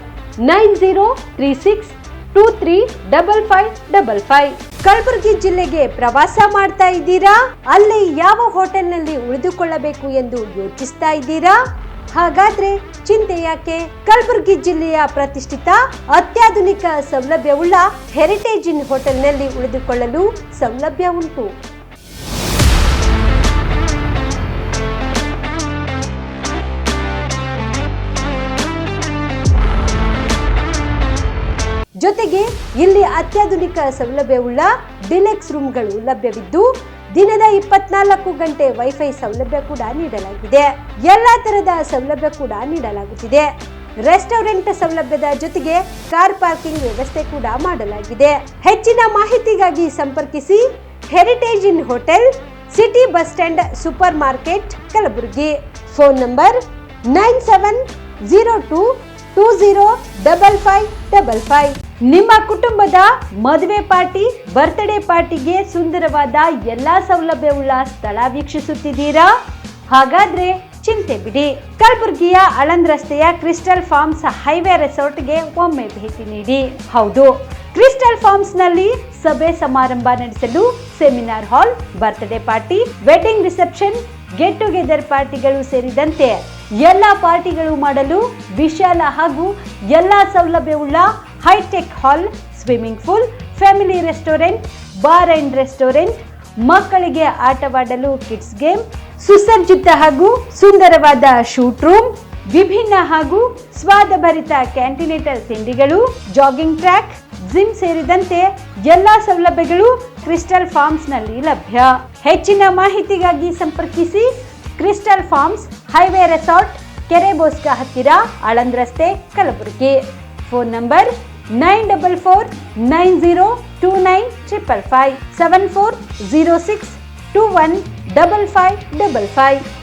9036235555. Kalaburagi ಜಿಲ್ಲೆಗೆ ಪ್ರವಾಸ ಮಾಡ್ತಾ ಇದ್ದೀರಾ? ಅಲ್ಲಿ ಯಾವ ಹೋಟೆಲ್ನಲ್ಲಿ ಉಳಿದುಕೊಳ್ಳಬೇಕು ಎಂದು ಯೋಚಿಸ್ತಾ ಇದ್ದೀರಾ? ಹಾಗಾದ್ರೆ ಚಿಂತೆ ಯಾಕೆ? ಕಲಬುರಗಿ ಜಿಲ್ಲೆಯ ಪ್ರತಿಷ್ಠಿತ ಅತ್ಯಾಧುನಿಕ ಸೌಲಭ್ಯವುಳ್ಳ ಹೆರಿಟೇಜ್ ಇನ್ ಹೋಟೆಲ್ನಲ್ಲಿ ಉಳಿದುಕೊಳ್ಳಲು ಸೌಲಭ್ಯ ಉಂಟು. ಜೊತೆಗೆ ಇಲ್ಲಿ ಅತ್ಯಾಧುನಿಕ ಸೌಲಭ್ಯವುಳ್ಳ ಡಿಲೆಕ್ಸ್ ರೂಮ್ಗಳು ಲಭ್ಯವಿದ್ದು ದಿನದ 24 ಗಂಟೆ ವೈಫೈ ಸೌಲಭ್ಯ ಕೂಡ ನೀಡಲಾಗಿದೆ. ಎಲ್ಲಾ ತರದ ಸೌಲಭ್ಯ ಕೂಡ ನೀಡಲಾಗುತ್ತಿದೆ. ರೆಸ್ಟೋರೆಂಟ್ ಸೌಲಭ್ಯದ ಜೊತೆಗೆ ಕಾರ್ ಪಾರ್ಕಿಂಗ್ ವ್ಯವಸ್ಥೆ ಕೂಡ ಮಾಡಲಾಗಿದೆ. ಹೆಚ್ಚಿನ ಮಾಹಿತಿಗಾಗಿ ಸಂಪರ್ಕಿಸಿ Heritage Inn hotel, city bus stand, super market, Kalaburagi. Phone number 9702205555. ನಿಮ್ಮ ಕುಟುಂಬದ ಮದುವೆ ಪಾರ್ಟಿ, ಬರ್ತ್ಡೇ ಪಾರ್ಟಿಗೆ ಸುಂದರವಾದ ಎಲ್ಲಾ ಸೌಲಭ್ಯವುಳ್ಳ ಸ್ಥಳ ವೀಕ್ಷಿಸುತ್ತಿದ್ದೀರಾ? ಹಾಗಾದ್ರೆ ಚಿಂತೆ ಬಿಡಿ. ಕಲಬುರಗಿಯ ಆಳಂದ್ ರಸ್ತೆಯ ಕ್ರಿಸ್ಟಲ್ ಫಾರ್ಮ್ಸ್ ಹೈವೇ ರೆಸಾರ್ಟ್ಗೆ ಒಮ್ಮೆ ಭೇಟಿ ನೀಡಿ. ಹೌದು, ಕ್ರಿಸ್ಟಲ್ ಫಾರ್ಮ್ಸ್ ನಲ್ಲಿ ಸಭೆ ಸಮಾರಂಭ ನಡೆಸಲು seminar hall, birthday party, wedding reception, get together ಪಾರ್ಟಿಗಳು ಸೇರಿದಂತೆ ಎಲ್ಲಾ ಪಾರ್ಟಿಗಳು ಮಾಡಲು ವಿಶಾಲ ಹಾಗೂ ಎಲ್ಲಾ ಸೌಲಭ್ಯವುಳ್ಳ hi tech hall, swimming pool, family restaurant, bar and restaurant, ಮಕ್ಕಳಿಗೆ ಆಟವಾಡಲು ಕಿಡ್ಸ್ ಗೇಮ್, ಸುಸಜ್ಜಿತ ಹಾಗೂ ಸುಂದರವಾದ ಶೂಟ್ ರೂಮ್, ವಿಭಿನ್ನ ಹಾಗೂ ಸ್ವಾದಭರಿತ ಕ್ಯಾಂಟಿನೇಟರ್ ತಿಂಡಿಗಳು, ಜಾಗಿಂಗ್ ಟ್ರ್ಯಾಕ್, ಜಿಮ್ ಸೇರಿದಂತೆ ಎಲ್ಲಾ ಸೌಲಭ್ಯಗಳು ಕ್ರಿಸ್ಟಲ್ ಫಾರ್ಮ್ಸ್ ನಲ್ಲಿ ಲಭ್ಯ. ಹೆಚ್ಚಿನ ಮಾಹಿತಿಗಾಗಿ ಸಂಪರ್ಕಿಸಿ ಕ್ರಿಸ್ಟಲ್ ಫಾರ್ಮ್ಸ್ ಹೈವೇ ರೆಸಾರ್ಟ್, ಕೆರೆ ಬೋಸ್ಕ ಹತ್ತಿರ ಆಳಂದ್ ರಸ್ತೆ, ಕಲಬುರಗಿ. Phone number 9449029555 7406215555.